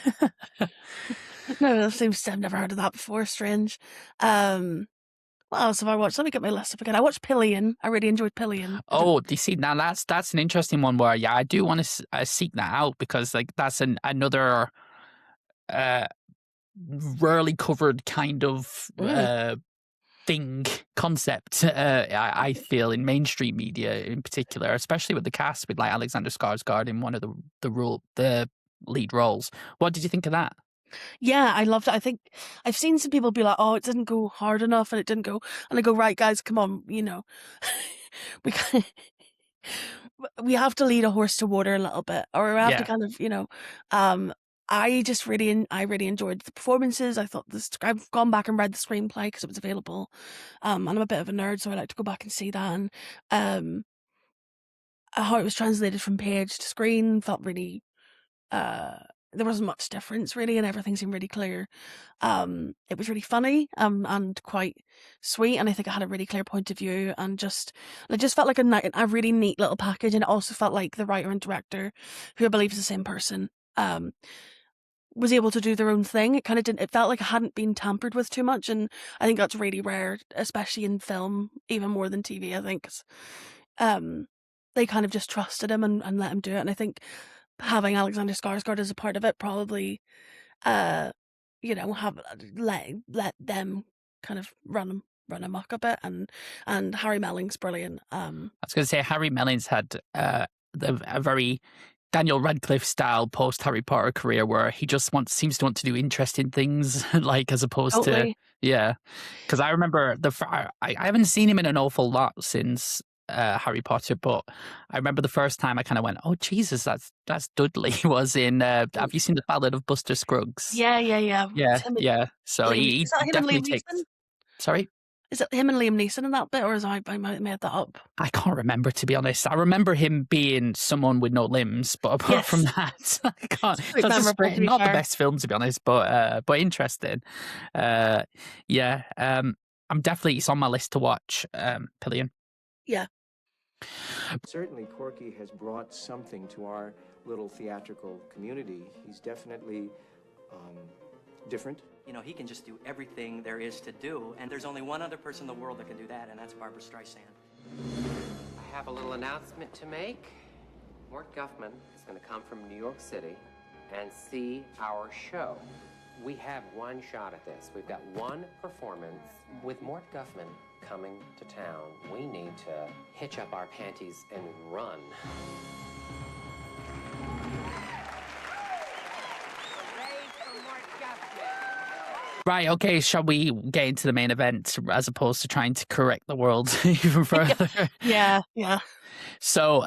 No, I've never heard of that before. Strange. What else have I watched? Let me get my list up again. I watched Pillion. I really enjoyed Pillion. Oh, do you see now? That's an interesting one where I do want to seek that out, because like that's another uh, rarely covered kind of Mm. thing concept. I feel in mainstream media in particular, especially with the cast with like Alexander Skarsgård in one of the lead roles. What did you think of that? Yeah, I loved it. I think I've seen some people be like, "Oh, it didn't go hard enough," and it didn't go. And I go, "Right, guys, come on, we can, we have to lead a horse to water a little bit, or we have to Yeah, kind of, um." I really enjoyed the performances. I thought I've gone back and read the screenplay because it was available. And I'm a bit of a nerd, so I like to go back and see that. And how it was translated from page to screen felt really uh there wasn't much difference really, and everything seemed really clear. It was really funny and quite sweet, and I think it had a really clear point of view, and it just felt like a really neat little package. And it also felt like the writer and director, who I believe is the same person, was able to do their own thing. It kind of didn't. It felt like it hadn't been tampered with too much, and I think that's really rare, especially in film, even more than TV. I think 'cause, they kind of just trusted him and let him do it. And I think having Alexander Skarsgård as a part of it probably, uh, have let them kind of run amok a bit. And Harry Melling's brilliant. I was going to say Harry Mellins had a very Daniel Radcliffe style post Harry Potter career, where he just seems to want to do interesting things, like as opposed to Totally. yeah. Because I remember I haven't seen him in an awful lot since Harry Potter, but I remember the first time I kind of went, "Oh Jesus, that's Dudley." Was in have you seen the Ballad of Buster Scruggs? Yeah, yeah, yeah. It's Yeah, him and yeah. So Liam. he Is that him and definitely Liam Neeson? takes. Sorry. Is it him and Liam Neeson in that bit, or is I might have made that up? I can't remember, to be honest. I remember him being someone with no limbs, but apart from Yes, that, I can't. it's quite That's memorable, to be not the fair. best film, to be honest, but interesting. Yeah, I'm definitely it's on my list to watch. Pillion. Yeah. Certainly, Corky has brought something to our little theatrical community. He's definitely different. He can just do everything there is to do, and there's only one other person in the world that can do that, and that's Barbara Streisand. I have a little announcement to make. Mort Guffman is going to come from New York City and see our show. We have one shot at this. We've got one performance. With Mort Guffman coming to town, we need to hitch up our panties and run. Right, okay, shall we get into the main event as opposed to trying to correct the world even further? Yeah. So,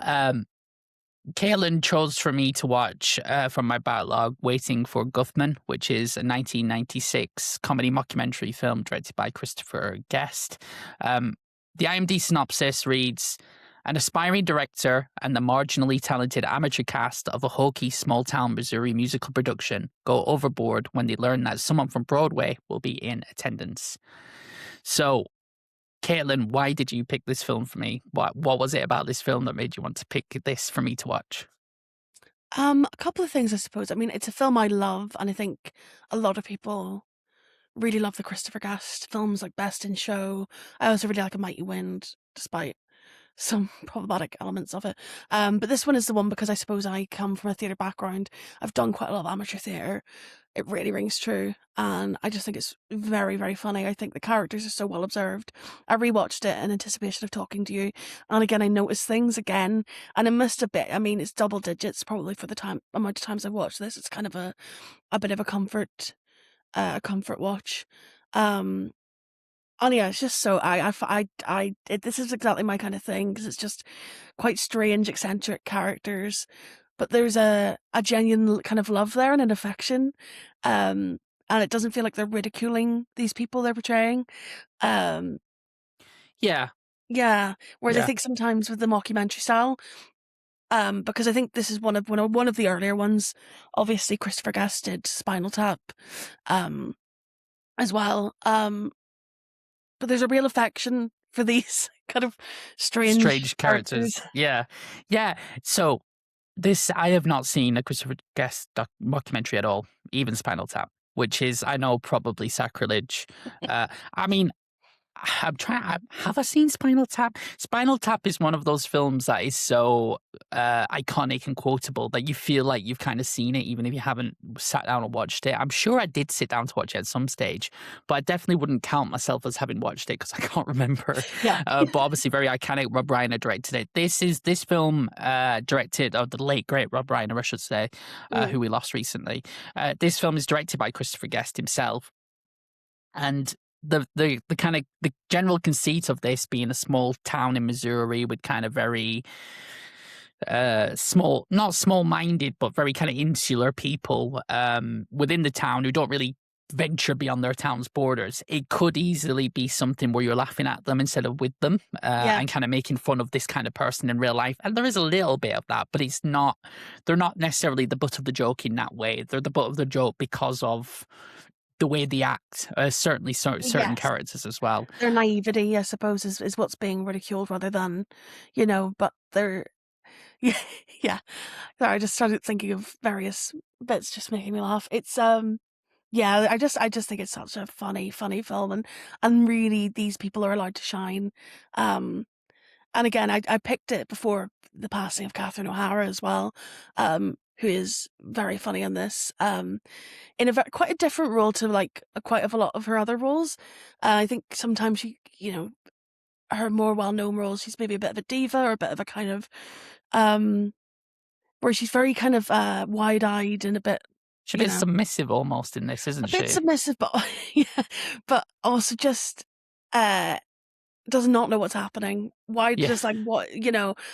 Caitlin chose for me to watch from my backlog Waiting for Guffman, which is a 1996 comedy mockumentary film directed by Christopher Guest. The IMDb synopsis reads, an aspiring director and the marginally talented amateur cast of a hokey small-town Missouri musical production go overboard when they learn that someone from Broadway will be in attendance. So, Caitlin, why did you pick this film for me? What was it about this film that made you want to pick this for me to watch? A couple of things, I suppose. I mean, it's a film I love, and I think a lot of people really love the Christopher Guest films, like Best in Show. I also really like A Mighty Wind, despite some problematic elements of it. But this one is the one because I suppose I come from a theatre background. I've done quite a lot of amateur theatre. It really rings true, and I just think it's very, very funny. I think the characters are so well observed. I rewatched it in anticipation of talking to you, and again I noticed things again, and I missed a bit. I mean, it's double digits probably for the amount of times I've watched this. It's kind of a bit of a comfort watch. And yeah, it's just so this is exactly my kind of thing because it's just quite strange, eccentric characters, but there's a genuine kind of love there and an affection, and it doesn't feel like they're ridiculing these people they're portraying. Yeah. Yeah, whereas I Yeah. think sometimes with the mockumentary style, because I think this is one of the earlier ones. Obviously, Christopher Guest did Spinal Tap, as well. But there's a real affection for these kind of strange characters. Yeah. So this, I have not seen a Christopher Guest mockumentary at all, even Spinal Tap, which is, I know, probably sacrilege. I mean, have I seen Spinal Tap? Spinal Tap is one of those films that is so iconic and quotable that you feel like you've kind of seen it, even if you haven't sat down and watched it. I'm sure I did sit down to watch it at some stage, but I definitely wouldn't count myself as having watched it because I can't remember. Yeah. But obviously very iconic. Rob Reiner directed it. This film directed, of the late, great Rob Reiner, I should say, who we lost recently. This film is directed by Christopher Guest himself. And the kind of the general conceit of this being a small town in Missouri with kind of very not small-minded, but very kind of insular people within the town who don't really venture beyond their town's borders. It could easily be something where you're laughing at them instead of with them, and kind of making fun of this kind of person in real life. And there is a little bit of that, but they're not necessarily the butt of the joke in that way. They're the butt of the joke because of the way they act, certainly certain characters as well. Their naivety, I suppose, is what's being ridiculed rather than, but they're, yeah. Sorry, I just started thinking of various bits just making me laugh. It's, yeah, I just think it's such a funny film, and really these people are allowed to shine. And again, I picked it before the passing of Catherine O'Hara as well, who is very funny in this, in quite a different role to like quite a lot of her other roles. I think sometimes her more well-known roles, she's maybe a bit of a diva or a bit of a kind of, where she's very kind of wide-eyed and a bit. She's a bit submissive almost in this, isn't she? A bit submissive, but but also just does not know what's happening. Why just like what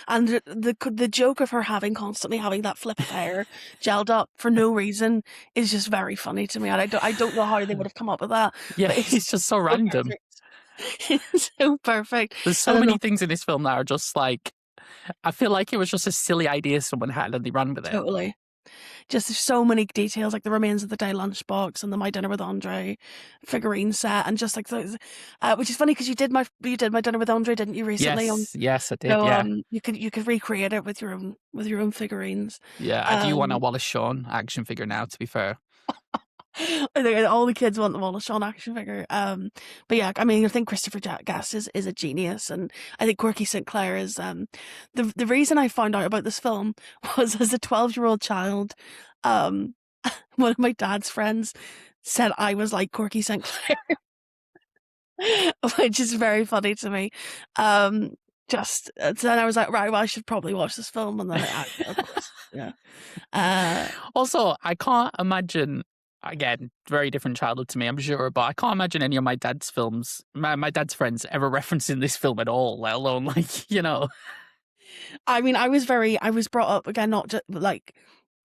and the joke of her constantly having that flip of hair gelled up for no reason is just very funny to me. And I don't know how they would have come up with that. Yeah, it's just so random. It's so perfect. There's so many things in this film that are just like, I feel like it was just a silly idea someone had and they ran with it. Totally. Just there's so many details, like the remains of the day lunchbox and the My Dinner with Andre figurine set, and just like those, which is funny because you did my Dinner with Andre, didn't you, recently? Yes, I did. So, yeah, you could recreate it with your own figurines. Yeah, I do want a Wallace Shawn action figure now. To be fair. I think all the kids want the Wallace Shawn action figure. But yeah, I mean, I think Christopher Guest is a genius, and I think Quirky St. Clair is the reason I found out about this film was as a 12-year-old child. One of my dad's friends said I was like Quirky St. Clair, which is very funny to me. Just then I was like, right, well, I should probably watch this film, and then of course, yeah. Also, I can't imagine again, very different childhood to me, I'm sure, but I can't imagine any of my dad's films, my dad's friends ever referencing this film at all, let alone like, you know. I mean, I was brought up again, not just like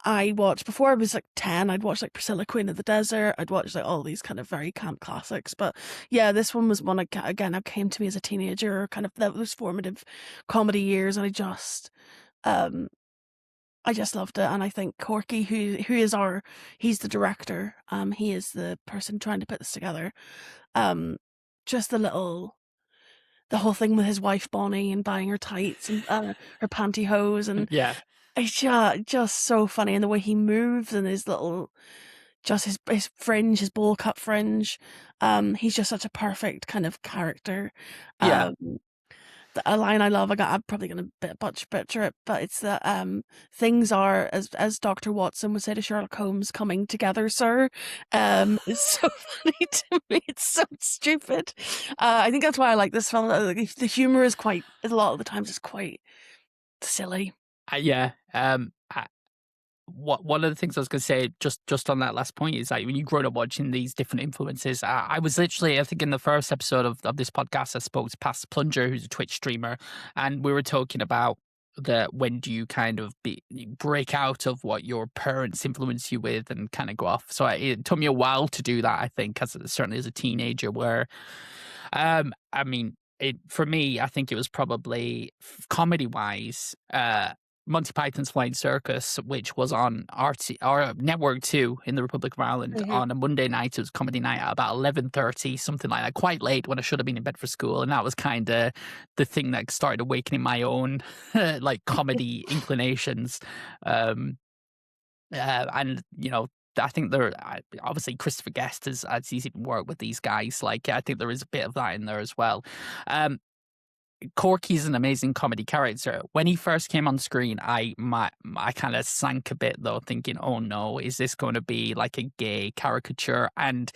I watched before I was like 10, I'd watched like Priscilla, Queen of the Desert, I'd watched like all these kind of very camp classics. But yeah, this one was one again, that came to me as a teenager, kind of those formative comedy years, and um, I just loved it. And I think Corky, who is he's the director, he is the person trying to put this together. Um, just the whole thing with his wife Bonnie and buying her tights and her pantyhose, and Yeah. it's just so funny, and the way he moves and his little, just his fringe, his bowl cut fringe. He's just such a perfect kind of character. Yeah. A line I love, I'm probably going to butcher it, but it's that things are, as Dr. Watson would say to Sherlock Holmes, coming together, sir. It's so funny to me. It's so stupid. I think that's why I like this film. The humor is quite, a lot of the times, it's quite silly. Yeah. One of the things I was going to say, just on that last point, is like when you grow up watching these different influences. I was literally, I think in the first episode of this podcast, I spoke to Past Plunger, who's a Twitch streamer, and we were talking about when do you kind of break out of what your parents influence you with and kind of go off. So it took me a while to do that, I think, certainly as a teenager, where I mean, for me, I think it was probably comedy wise, Monty Python's Flying Circus, which was on Network 2 in the Republic of Ireland on a Monday night. It was comedy night at about 11:30, something like that, quite late when I should have been in bed for school. And that was kind of the thing that started awakening my own like comedy inclinations. And you know, I think obviously Christopher Guest has even worked with these guys. Like I think there is a bit of that in there as well. Corky's an amazing comedy character. When he first came on screen, I kind of sank a bit though, thinking, "Oh no, is this going to be like a gay caricature?" And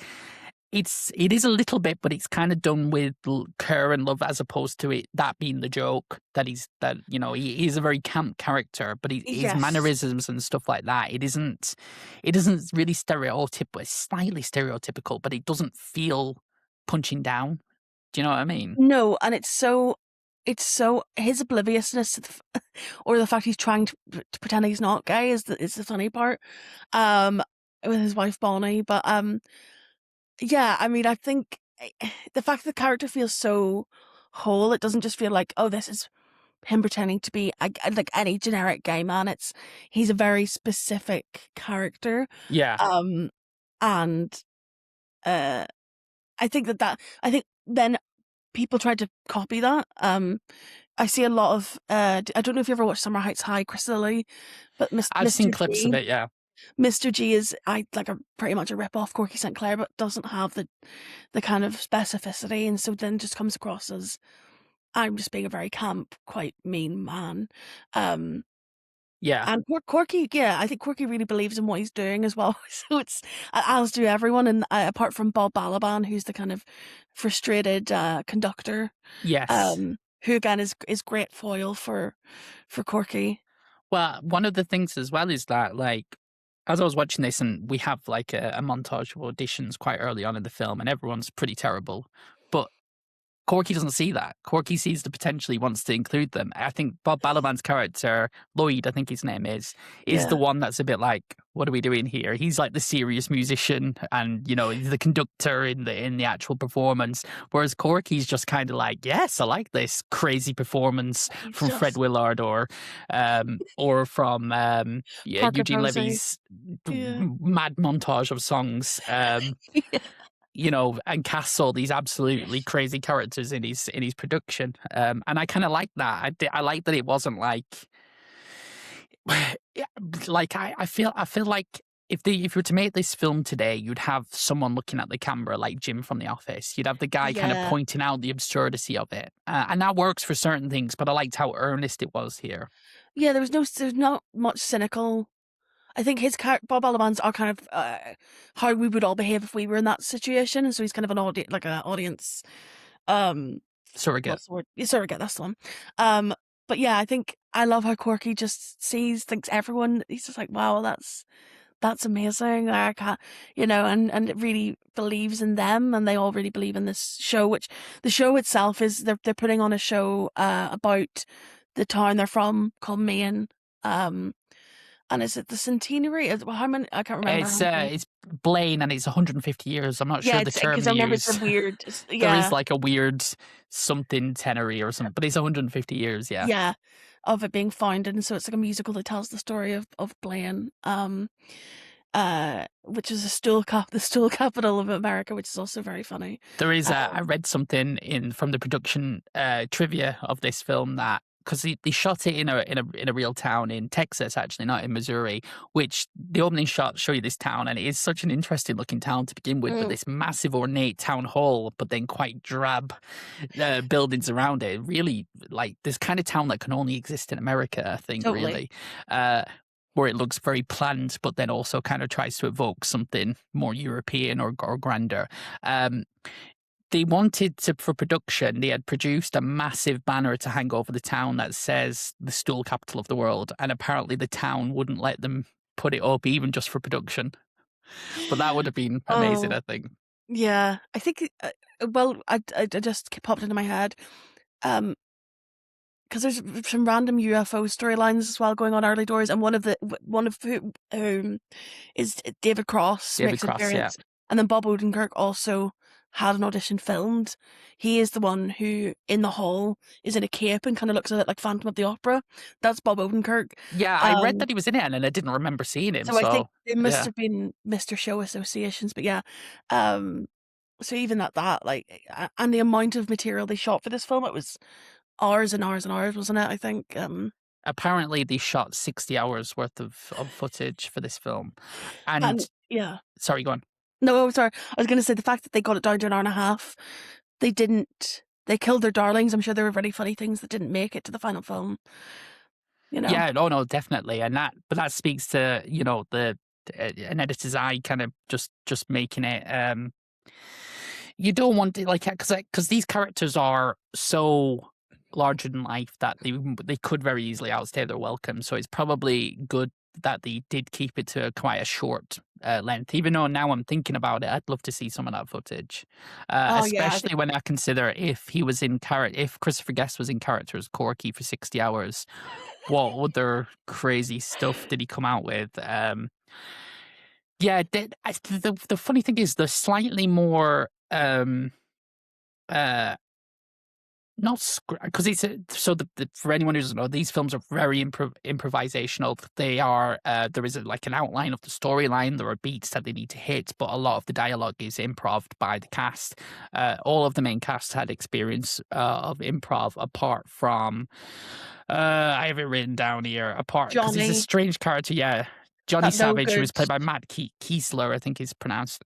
it is a little bit, but it's kind of done with care and love, as opposed to that being the joke that he's a very camp character, but his mannerisms and stuff like that, it isn't really stereotypical. It's slightly stereotypical, but it doesn't feel punching down. Do you know what I mean? No, and it's so his obliviousness to or the fact he's trying to pretend he's not gay is the funny part. With his wife Bonnie, but yeah, I mean, I think the fact that the character feels so whole, it doesn't just feel like, oh, this is him pretending to be like any generic gay man. He's a very specific character. Yeah. And I think I think then people tried to copy that. I see a lot of I don't know if you ever watched Summer Heights High, Christine, but I've seen Mr. clips G, of it, yeah. Mr. G is pretty much a rip off Corky St. Clair, but doesn't have the kind of specificity, and so then just comes across as, I'm just being a very camp, quite mean man. Yeah. And Corky, yeah, I think Corky really believes in what he's doing as well. So it's, as do everyone, and apart from Bob Balaban, who's the kind of frustrated conductor. Yes. Who again is great foil for Corky. Well, one of the things as well is that, like, as I was watching this, and we have like a montage of auditions quite early on in the film, and everyone's pretty terrible, but Corky doesn't see that. Corky sees the potential, he wants to include them. I think Bob Balaban's character, Lloyd, I think his name is the one that's a bit like, what are we doing here? He's like the serious musician, and he's the conductor in the actual performance. Whereas Corky's just kind of like, yes, I like this crazy performance from Fred Willard or from Eugene Levy's mad montage of songs. And casts all these absolutely crazy characters in his production, and I kind of like that. I like that it wasn't like I feel like if you were to make this film today, you'd have someone looking at the camera like Jim from The Office. You'd have the guy kind of pointing out the absurdity of it, and that works for certain things. But I liked how earnest it was here. Yeah, there's not much cynical. I think Bob Balaban's are kind of how we would all behave if we were in that situation, and so he's kind of an audience surrogate. Surrogate, that's the one. But yeah, I think I love how Corky just thinks everyone. He's just like, wow, that's that's amazing. I can't, and it really believes in them, and they all really believe in this show. Which the show itself is they're putting on a show about the town they're from called Maine. And is it the centenary? How many? I can't remember. It's Blaine, and it's 150 years. I'm not sure the term because they I remember it's use. a weird. There is like a weird something tenary or something, but it's 150 years. Yeah, of it being founded, and so it's like a musical that tells the story of Blaine, which is the stool capital of America, which is also very funny. There is. I read something from the production trivia of this film that because they shot it in a real town in Texas, actually, not in Missouri. Which the opening shots show you this town, and it is such an interesting looking town to begin with, with this massive ornate town hall, but then quite drab buildings around it. Really, like this kind of town that can only exist in America, I think. Totally. Really. Where it looks very planned, but then also kind of tries to evoke something more European or grander. They wanted to, for production, they had produced a massive banner to hang over the town that says the stool capital of the world. And apparently the town wouldn't let them put it up even just for production. But that would have been amazing, I think. Yeah, I think, I just popped into my head. Because there's some random UFO storylines as well going on early doors, and one of whom is David Cross makes an appearance, and then Bob Odenkirk also had an audition filmed. He is the one who in the hall is in a cape and kind of looks a bit like Phantom of the Opera. That's Bob Odenkirk. Yeah, I read that he was in it, and I didn't remember seeing him. So I think it must have been Mr. Show associations, but yeah. So even that like, and the amount of material they shot for this film, it was hours and hours and hours, wasn't it? I think. Apparently, they shot 60 hours worth of footage for this film, and yeah. Sorry, go on. No, sorry. I was going to say the fact that they got it down to an hour and a half. They killed their darlings. I'm sure there were really funny things that didn't make it to the final film. Yeah, no, definitely, and that speaks to an editor's eye, kind of just making it. You don't want it like because these characters are so larger than life that they could very easily outstay their welcome. So it's probably good that they did keep it to quite a short length. Even though now I'm thinking about it, I'd love to see some of that footage, especially when I consider if he was in character, if Christopher Guest was in character as Corky for 60 hours, what other crazy stuff did he come out with? The funny thing is, the slightly more not because it's for anyone who doesn't know, these films are very improvisational. They are there is like an outline of the storyline. There are beats that they need to hit, but a lot of the dialogue is improv by the cast. All of the main cast had experience of improv, apart from I have it written down here. Because he's a strange character. Yeah, Johnny Savage, who was played by Matt Kiesler, I think is pronounced.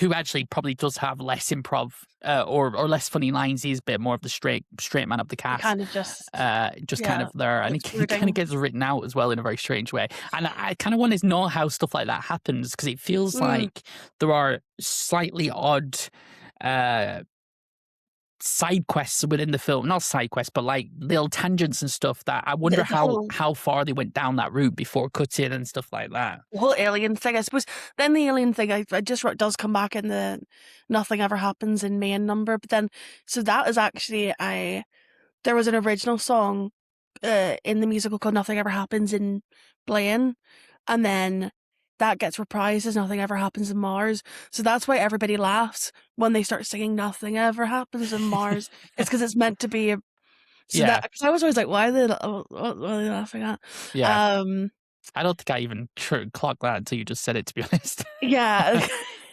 Who actually probably does have less improv or less funny lines. He's a bit more of the straight man of the cast. Kind of just kind of there. And he kind of gets written out as well in a very strange way. And I kind of want to know how stuff like that happens, because it feels like there are slightly odd side quests within the film. Not side quests, but like little tangents and stuff that I wonder how far they went down that route before cutting and stuff like that. The whole alien thing, I suppose. Then the alien thing, I just wrote, does come back in the Nothing Ever Happens in main number. But then, so that is actually there was an original song in the musical called Nothing Ever Happens in Blaine, and then that gets reprised as Nothing Ever Happens in Mars. So that's why everybody laughs when they start singing Nothing Ever Happens in Mars. It's because it's meant to be because I was always like, what are they laughing at? Yeah. I don't think I even clocked that until you just said it, to be honest. Yeah.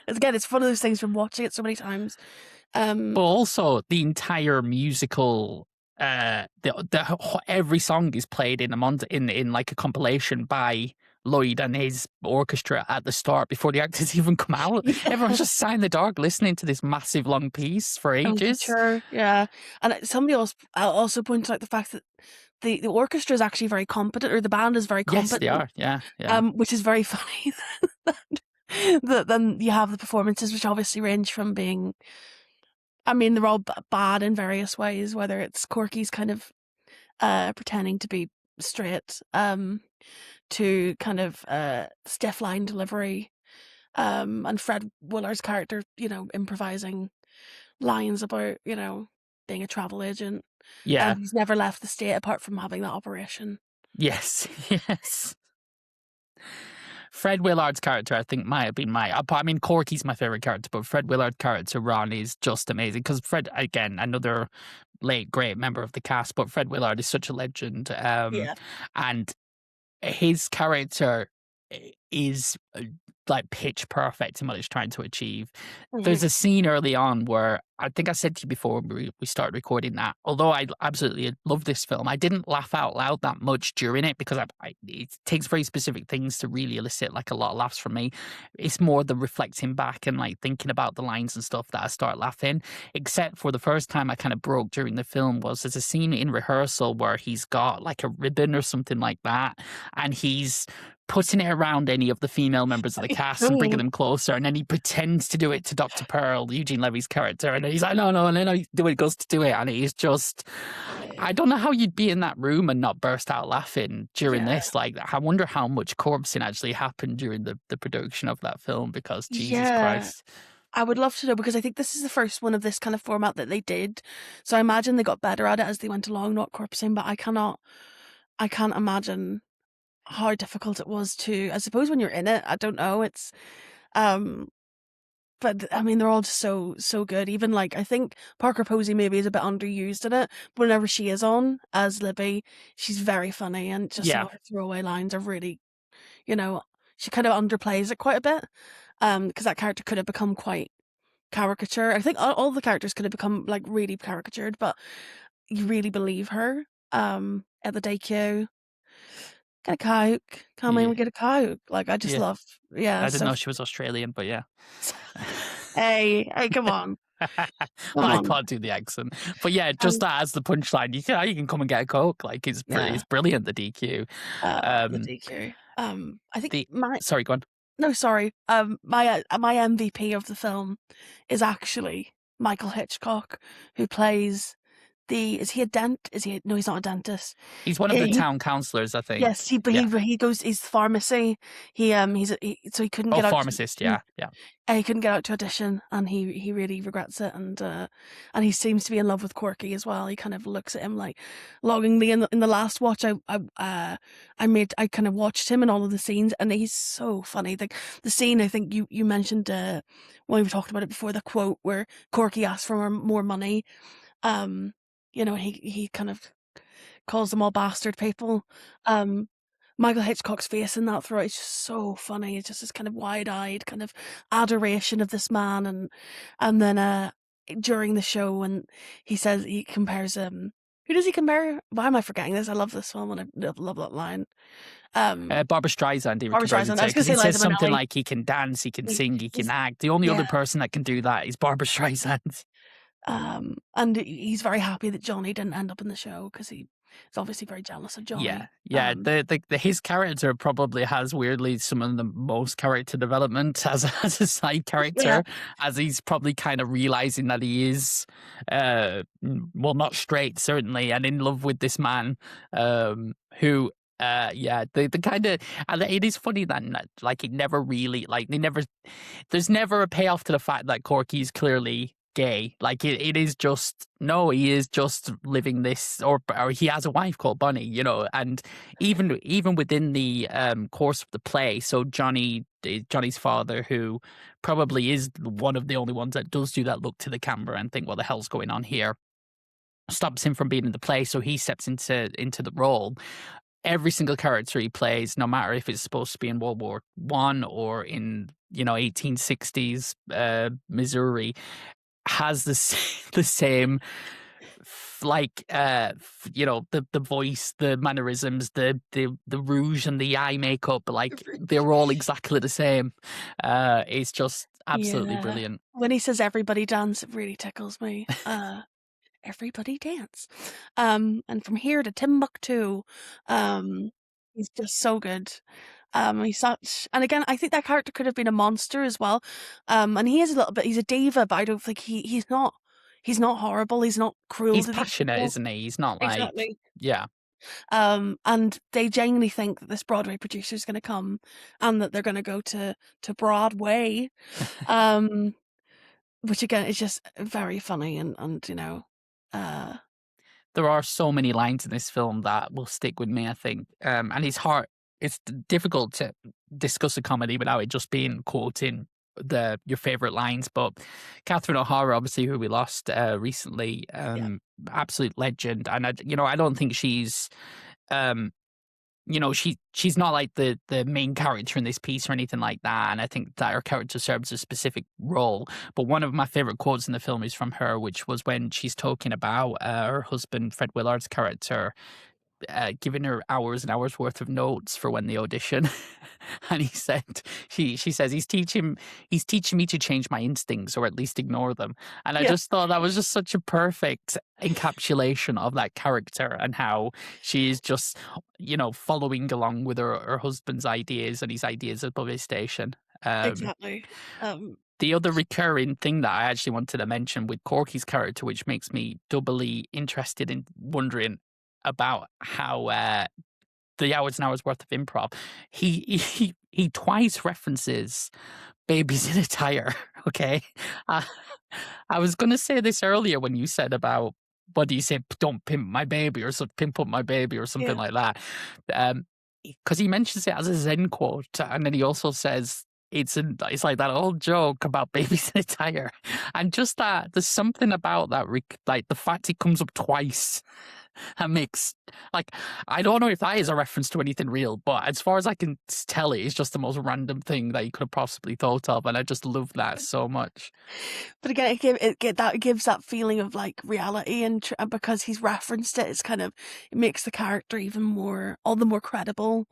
Again, it's one of those things from watching it so many times. But also the entire musical, every song is played in like a compilation by Lloyd and his orchestra at the start before the actors even come out. Yeah. Everyone's just sat in the dark listening to this massive long piece for ages. Sure, yeah. And somebody else also pointed out the fact that the orchestra is actually very competent, or the band is very competent. Yes, they are. Yeah. Which is very funny. that then you have the performances, which obviously range from being, I mean, they're all bad in various ways. Whether it's Corky's kind of pretending to be straight, to kind of stiff line delivery, and Fred Willard's character, improvising lines about, being a travel agent. Yeah. He's never left the state apart from having that operation. Yes. Yes. Fred Willard's character, I think, might have been I mean, Corky's my favorite character, but Fred Willard's character, Ron, is just amazing. Because Fred, again, another late, great member of the cast, but Fred Willard is such a legend. Yeah. And his character is like pitch perfect in what it's trying to achieve. There's a scene early on where I think I said to you before we started recording that, although I absolutely love this film, I didn't laugh out loud that much during it because it takes very specific things to really elicit like a lot of laughs from me. It's more the reflecting back and like thinking about the lines and stuff that I start laughing, except for the first time I kind of broke during the film was there's a scene in rehearsal where he's got like a ribbon or something like that and he's putting it around any of the female members of the cast and bringing them closer, and then he pretends to do it to Dr. Pearl, Eugene Levy's character, and then he's like, no, and then he goes to do it, and he's just, I don't know how you'd be in that room and not burst out laughing during this. Like, I wonder how much corpsing actually happened during the production of that film, because Jesus Christ. I would love to know, because I think this is the first one of this kind of format that they did, so I imagine they got better at it as they went along, not corpsing, but I can't imagine how difficult it was to, I suppose when you're in it, I don't know, it's but I mean they're all just so good. Even like I think Parker Posey maybe is a bit underused in it, but whenever she is on as Libby, she's very funny, and just some of her throwaway lines are really, she kind of underplays it quite a bit, because that character could have become quite caricature. I think all the characters could have become like really caricatured, but you really believe her. At the DQ, get a Coke. Come in, we get a Coke. Like, I just love, I didn't know she was Australian, but yeah. Hey, come on. I can't do the accent. But yeah, just that as the punchline, you can come and get a Coke. Like, it's brilliant, the DQ. The DQ. I think sorry, go on. No, sorry. My MVP of the film is actually Michael Hitchcock, who plays is he a no, he's not a dentist. He's one of the town councillors, I think. Yes, he goes, he's pharmacy. So he couldn't get out. Pharmacist, yeah. He couldn't get out to audition, and he really regrets it, and he seems to be in love with Corky as well. He kind of looks at him like longingly. In the last watch, I kind of watched him in all of the scenes, and he's so funny. The scene, I think you mentioned when we talked about it before, the quote where Corky asks for more money. He kind of calls them all bastard people. Michael Hitchcock's face in that throughout is just so funny. It's just this kind of wide-eyed kind of adoration of this man, and then during the show when he says he compares who does he compare? Why am I forgetting this? I love this one, and I love that line. Barbara Streisand. Barbara Streisand. I was he say says something like he can dance, he can sing, he can act. The only other person that can do that is Barbara Streisand. And he's very happy that Johnny didn't end up in the show because he's obviously very jealous of Johnny. Yeah. His character probably has weirdly some of the most character development as a side character, as he's probably kind of realizing that he is, not straight certainly, and in love with this man, who. The kind of, and it is funny that like it never really there's never a payoff to the fact that Corky's clearly gay. Like it is just he is just living this, or he has a wife called Bunny, and even within the course of the play, so Johnny's father, who probably is one of the only ones that does do that look to the camera and think what the hell's going on here, stops him from being in the play, so he steps into the role. Every single character he plays, no matter if it's supposed to be in World War I or in 1860s Missouri, has the same the voice, the mannerisms, the rouge and the eye makeup, like they're all exactly the same. It's just absolutely brilliant. When he says everybody dance, it really tickles me. Everybody dance. And from here to Timbuktu, he's just so good. And again, I think that character could have been a monster as well. And he is a little bit, he's a diva, but I don't think he's not horrible. He's not cruel. He's passionate, isn't he? He's not like, exactly. Yeah. And they genuinely think that this Broadway producer is going to come and that they're going to go to Broadway, which again is just very funny and you know, There are so many lines in this film that will stick with me, I think. And it's difficult to discuss a comedy without it just being quoting your favorite lines. But Catherine O'Hara, obviously, who we lost recently, absolute legend. And I don't think she's, she's not like the main character in this piece or anything like that. And I think that her character serves a specific role. But one of my favorite quotes in the film is from her, which was when she's talking about her husband, Fred Willard's character, giving her hours and hours worth of notes for when they audition. And he said, she says, he's teaching me to change my instincts or at least ignore them. And I just thought that was just such a perfect encapsulation of that character and how she is just, following along with her husband's ideas and his ideas above his station. exactly. The other recurring thing that I actually wanted to mention with Corky's character, which makes me doubly interested in wondering about how the hours and hours worth of improv, he twice references babies in a tire. Okay, I was going to say this earlier when you said about what do you say? Don't pimp my baby or pimp up my baby or something like that. Because he mentions it as a Zen quote, and then he also says it's like that old joke about babies in a tire, and just that there's something about that, like the fact it comes up twice. That makes, I don't know if that is a reference to anything real, but as far as I can tell, it's just the most random thing that you could have possibly thought of, and I just love that so much. But again, it gives that feeling of like reality, and because he's referenced it, it's kind of, it makes the character even all the more credible.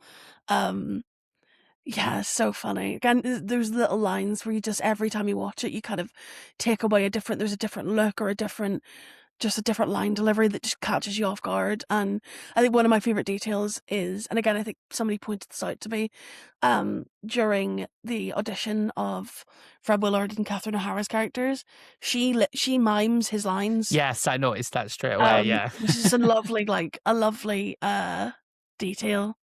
Yeah, it's so funny. Again, there's little lines where you just, every time you watch it, you kind of take away there's a different look or just a different line delivery that just catches you off guard. And I think one of my favorite details is, and again, I think somebody pointed this out to me, during the audition of Fred Willard and Catherine O'Hara's characters, she mimes his lines. Yes, I noticed that straight away. Yeah, which is just a lovely detail.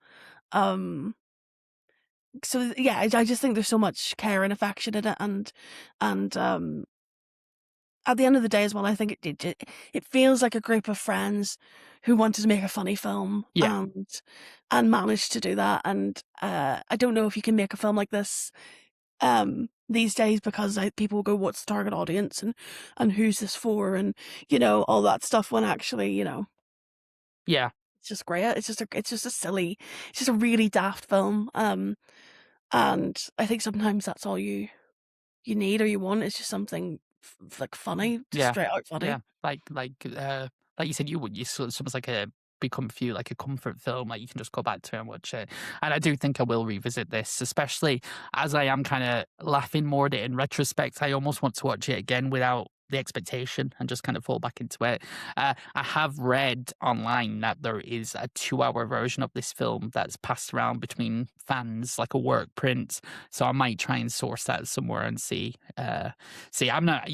So yeah, I just think there's so much care and affection in it, and at the end of the day as well, I think it feels like a group of friends who wanted to make a funny film, and managed to do that. And I don't know if you can make a film like this these days, because people will go, what's the target audience and who's this for, and all that stuff, when actually it's just great. It's just a really daft film. And I think sometimes that's all you need or you want. It's just something like funny, just straight out funny. Yeah, like you said, it's almost like become for you like a comfort film, like you can just go back to and watch it. And I do think I will revisit this, especially as I am kind of laughing more at it in retrospect. I almost want to watch it again without the expectation and just kind of fall back into it. I have read online that there is a 2-hour version of this film that's passed around between fans, like a work print. So I might try and source that somewhere and see. I'm not,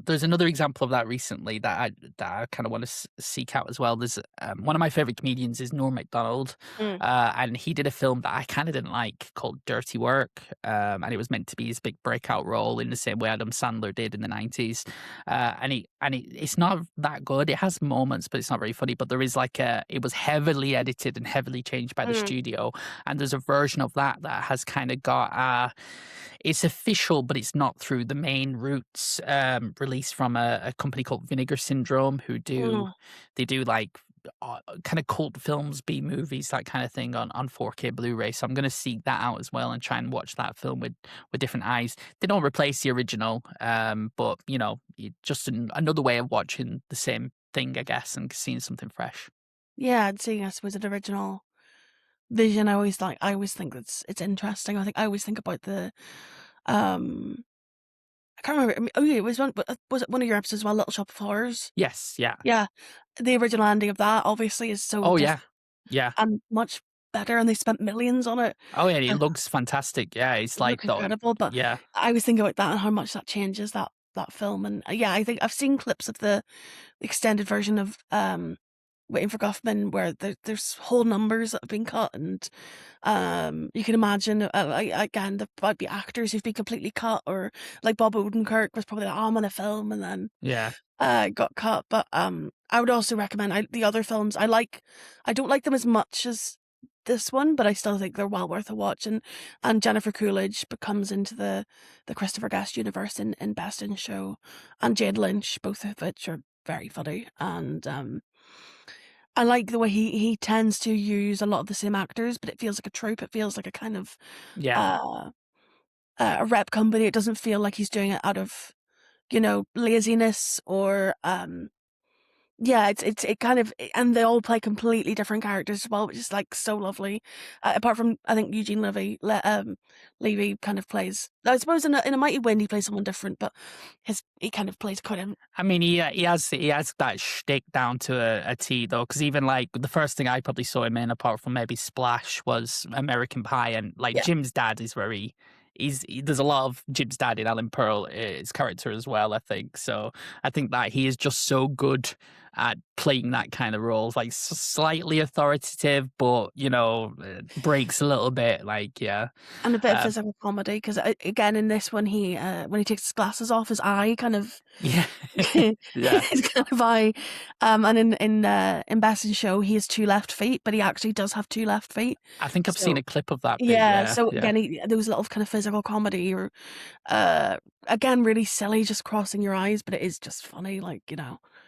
there's another example of that recently that I kind of want to seek out as well. There's one of my favorite comedians is Norm Macdonald, and he did a film that I kind of didn't like called Dirty Work, and it was meant to be his big breakout role in the same way Adam Sandler did in the 90s. It's not that good. It has moments, but it's not very funny. But there is it was heavily edited and heavily changed by the studio, and there's a version of that has kind of got it's official, but it's not through the main routes. Released from a company called Vinegar Syndrome, who do like kind of cult films, B movies, that kind of thing on 4K Blu-ray. So I'm going to seek that out as well and try and watch that film with different eyes. They don't replace the original, but just another way of watching the same thing, I guess, and seeing something fresh. Yeah, and seeing us with an original vision, I always think it's interesting. I always think about the I can't remember. I mean, oh yeah, was it one of your episodes as well, Little Shop of Horrors? Yes, yeah. Yeah. The original ending of that obviously is so different and much better, and they spent millions on it. Oh yeah, it looks fantastic. Yeah, it's like incredible. But I was thinking about that and how much that changes that film. And I think I've seen clips of the extended version of Waiting for Guffman, where there's whole numbers that have been cut, and you can imagine again there might be actors who've been completely cut, or like Bob Odenkirk was probably like, oh, I'm on a film, and then Yeah. got cut. But I would also recommend the other films. I don't like them as much as this one, but I still think they're well worth a watch. And Jennifer Coolidge comes into the Christopher Guest universe in Best in Show, and Jade Lynch, both of which are very funny. And I like the way he tends to use a lot of the same actors, but it feels like a troupe. It feels like a kind of Yeah. a rep company. It doesn't feel like he's doing it out of, laziness or yeah, it kind of, and they all play completely different characters as well, which is like so lovely. Apart from, I think Eugene Levy kind of plays. I suppose in a Mighty Wind he plays someone different, but he kind of plays quite a. I mean, he has that shtick down to a T though, because even like the first thing I probably saw him in, apart from maybe Splash, was American Pie, and like Yeah. Jim's dad is there's a lot of Jim's dad in Alan Pearl, his character as well, I think. So I think that he is just so good at playing that kind of role, like slightly authoritative, but breaks a little bit. Like, yeah, And a bit of physical comedy, because again in this one when he takes his glasses off, his eye kind of yeah, yeah. his kind of eye, and in Best in Show he has 2 left feet, but he actually does have 2 left feet. I think I've seen a clip of that. Bit, Yeah, yeah, so yeah. again, those little kind of physical comedy, or again really silly, just crossing your eyes, but it is just funny, like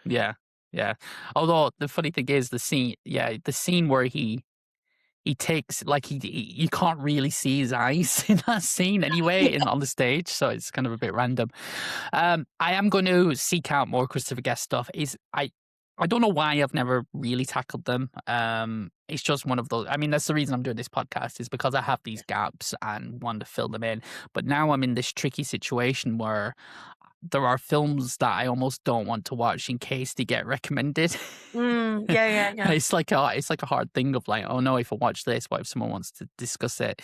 Yeah, yeah. Although the funny thing is the scene where he takes like you can't really see his eyes in that scene anyway on the stage, so it's kind of a bit random. I am going to seek out more Christopher Guest stuff. I don't know why I've never really tackled them. It's just one of those. I mean, that's the reason I'm doing this podcast, is because I have these gaps and want to fill them in. But now I'm in this tricky situation where there are films that I almost don't want to watch in case they get recommended. Yeah. It's like a hard thing of like, oh no, if I watch this, what if someone wants to discuss it?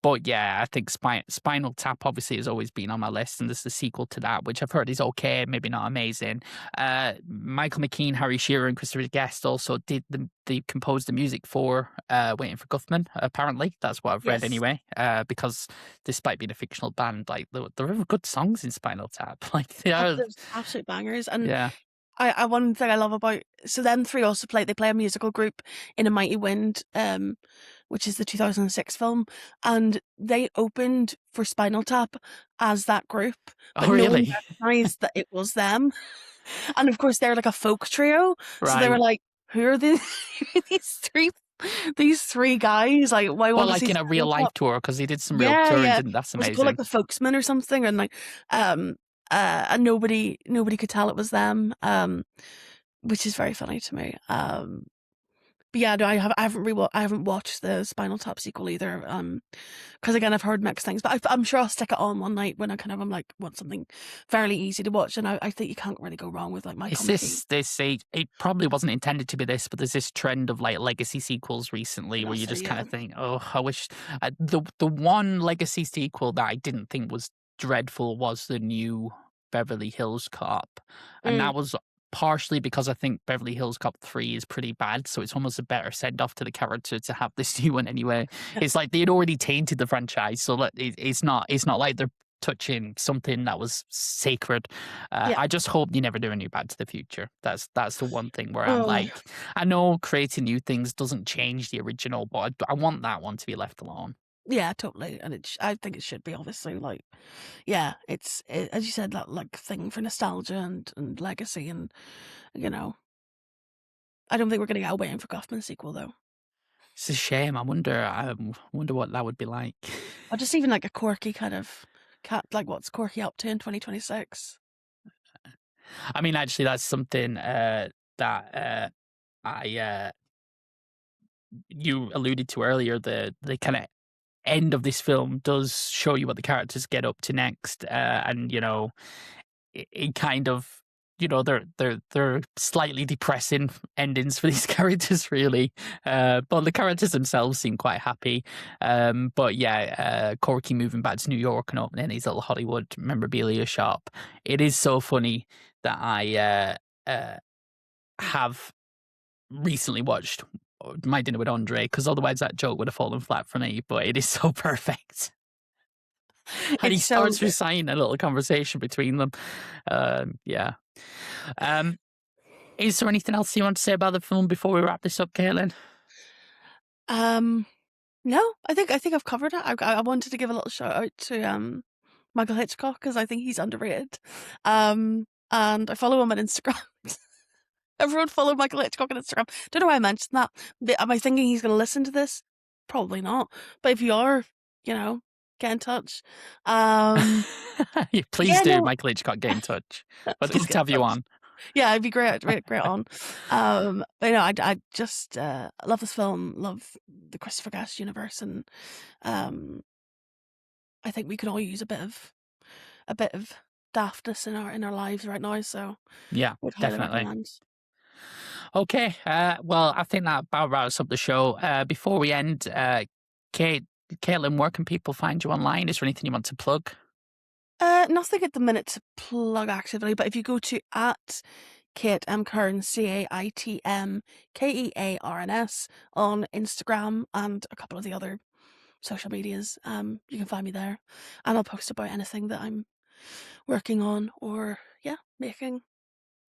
But yeah, I think Spinal Tap obviously has always been on my list, and there's the sequel to that, which I've heard is okay, maybe not amazing. Michael McKean, Harry Shearer, and Christopher Guest also they composed the music for Waiting for Guffman. Apparently, that's what I've read anyway. Because despite being a fictional band, like there are good songs in Spinal Tap. Like they are absolute bangers. And yeah. I one thing I love about, so them 3 also they play a musical group in A Mighty Wind, which is the 2006 film, and they opened for Spinal Tap as that group, but Oh, no one really? recognized that it was them. And of course they're like a folk trio, so they were Right. like, who are these these 3 guys? Like, why? Well, like in a real life tour, because he did some real Yeah, touring, yeah. didn't that's It was amazing. called like the Folksmen or something, and like and nobody could tell it was them, which is very funny to me. But yeah, no, I haven't watched the Spinal Tap sequel either, because again I've heard mixed things, but I'm sure I'll stick it on one night when I'm like want something fairly easy to watch, and I think you can't really go wrong with like Michael McKean. It probably wasn't intended to be this, but there's this trend of like legacy sequels recently where you just kind of think, oh, I wish the one legacy sequel that I didn't think was dreadful was the new Beverly Hills Cop, and that was partially because I think Beverly Hills Cop 3 is pretty bad, so it's almost a better send off to the character to have this new one anyway. It's like they'd already tainted the franchise, so it's not like they're touching something that was sacred. I just hope you never do a new Back to the Future. That's the one thing where I'm like, I know creating new things doesn't change the original, but I want that one to be left alone. Yeah, totally, and I think it should be, obviously, like, yeah, it's as you said, that like thing for nostalgia and legacy, and I don't think we're gonna get a Waiting for Guffman sequel though. It's a shame. I wonder what that would be like. Or just even like a quirky kind of like what's Corky up to in 2026? I mean, actually, that's something that you alluded to earlier. The kind of end of this film does show you what the characters get up to next, and it kind of they're slightly depressing endings for these characters, really. But the characters themselves seem quite happy. But yeah, Corky moving back to New York and opening his little Hollywood memorabilia shop. It is so funny that have recently watched My Dinner with Andre, because otherwise that joke would have fallen flat for me, but it is so perfect. And he It's so starts good. reciting a little conversation between them. Yeah. Is there anything else you want to say about the film before we wrap this up, Caitlin? No, I think I've covered it. I wanted to give a little shout out to Michael Hitchcock because I think he's underrated. And I follow him on Instagram. Everyone follow Michael Hitchcock on Instagram. Don't know why I mentioned that. Am I thinking he's going to listen to this? Probably not. But if you are, get in touch. Please do, no. Michael Hitchcock, get in touch. I'd Please love get to have in you touch. on. Yeah, it'd be great on. But I just love this film, love the Christopher Guest universe, and I think we could all use a bit of daftness in our lives right now. So Yeah, would highly definitely. recommend. Okay, well, I think that about wraps up the show. Before we end, Caitlin, where can people find you online? Is there anything you want to plug? Nothing at the minute to plug actively, but if you go to at Kate M. Kearns, CAITM KEARNS on Instagram and a couple of the other social medias, you can find me there, and I'll post about anything that I'm working on or making.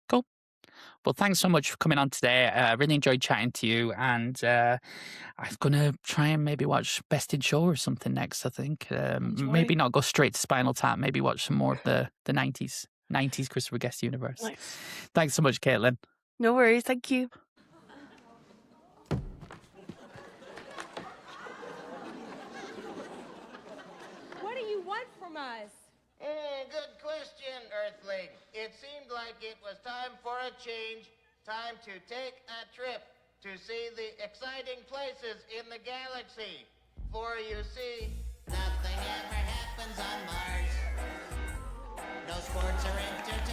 Cool. Well, thanks so much for coming on today. I really enjoyed chatting to you, and I'm going to try and maybe watch Best in Show or something next, I think. Maybe not go straight to Spinal Tap, maybe watch some more of the 90s Christopher Guest universe. Nice. Thanks so much, Caitlin. No worries, thank you. What do you want from us? Good question, Earthling. It seemed like it was time for a change, time to take a trip to see the exciting places in the galaxy. For you see, nothing ever happens on Mars. No sports or entertainment.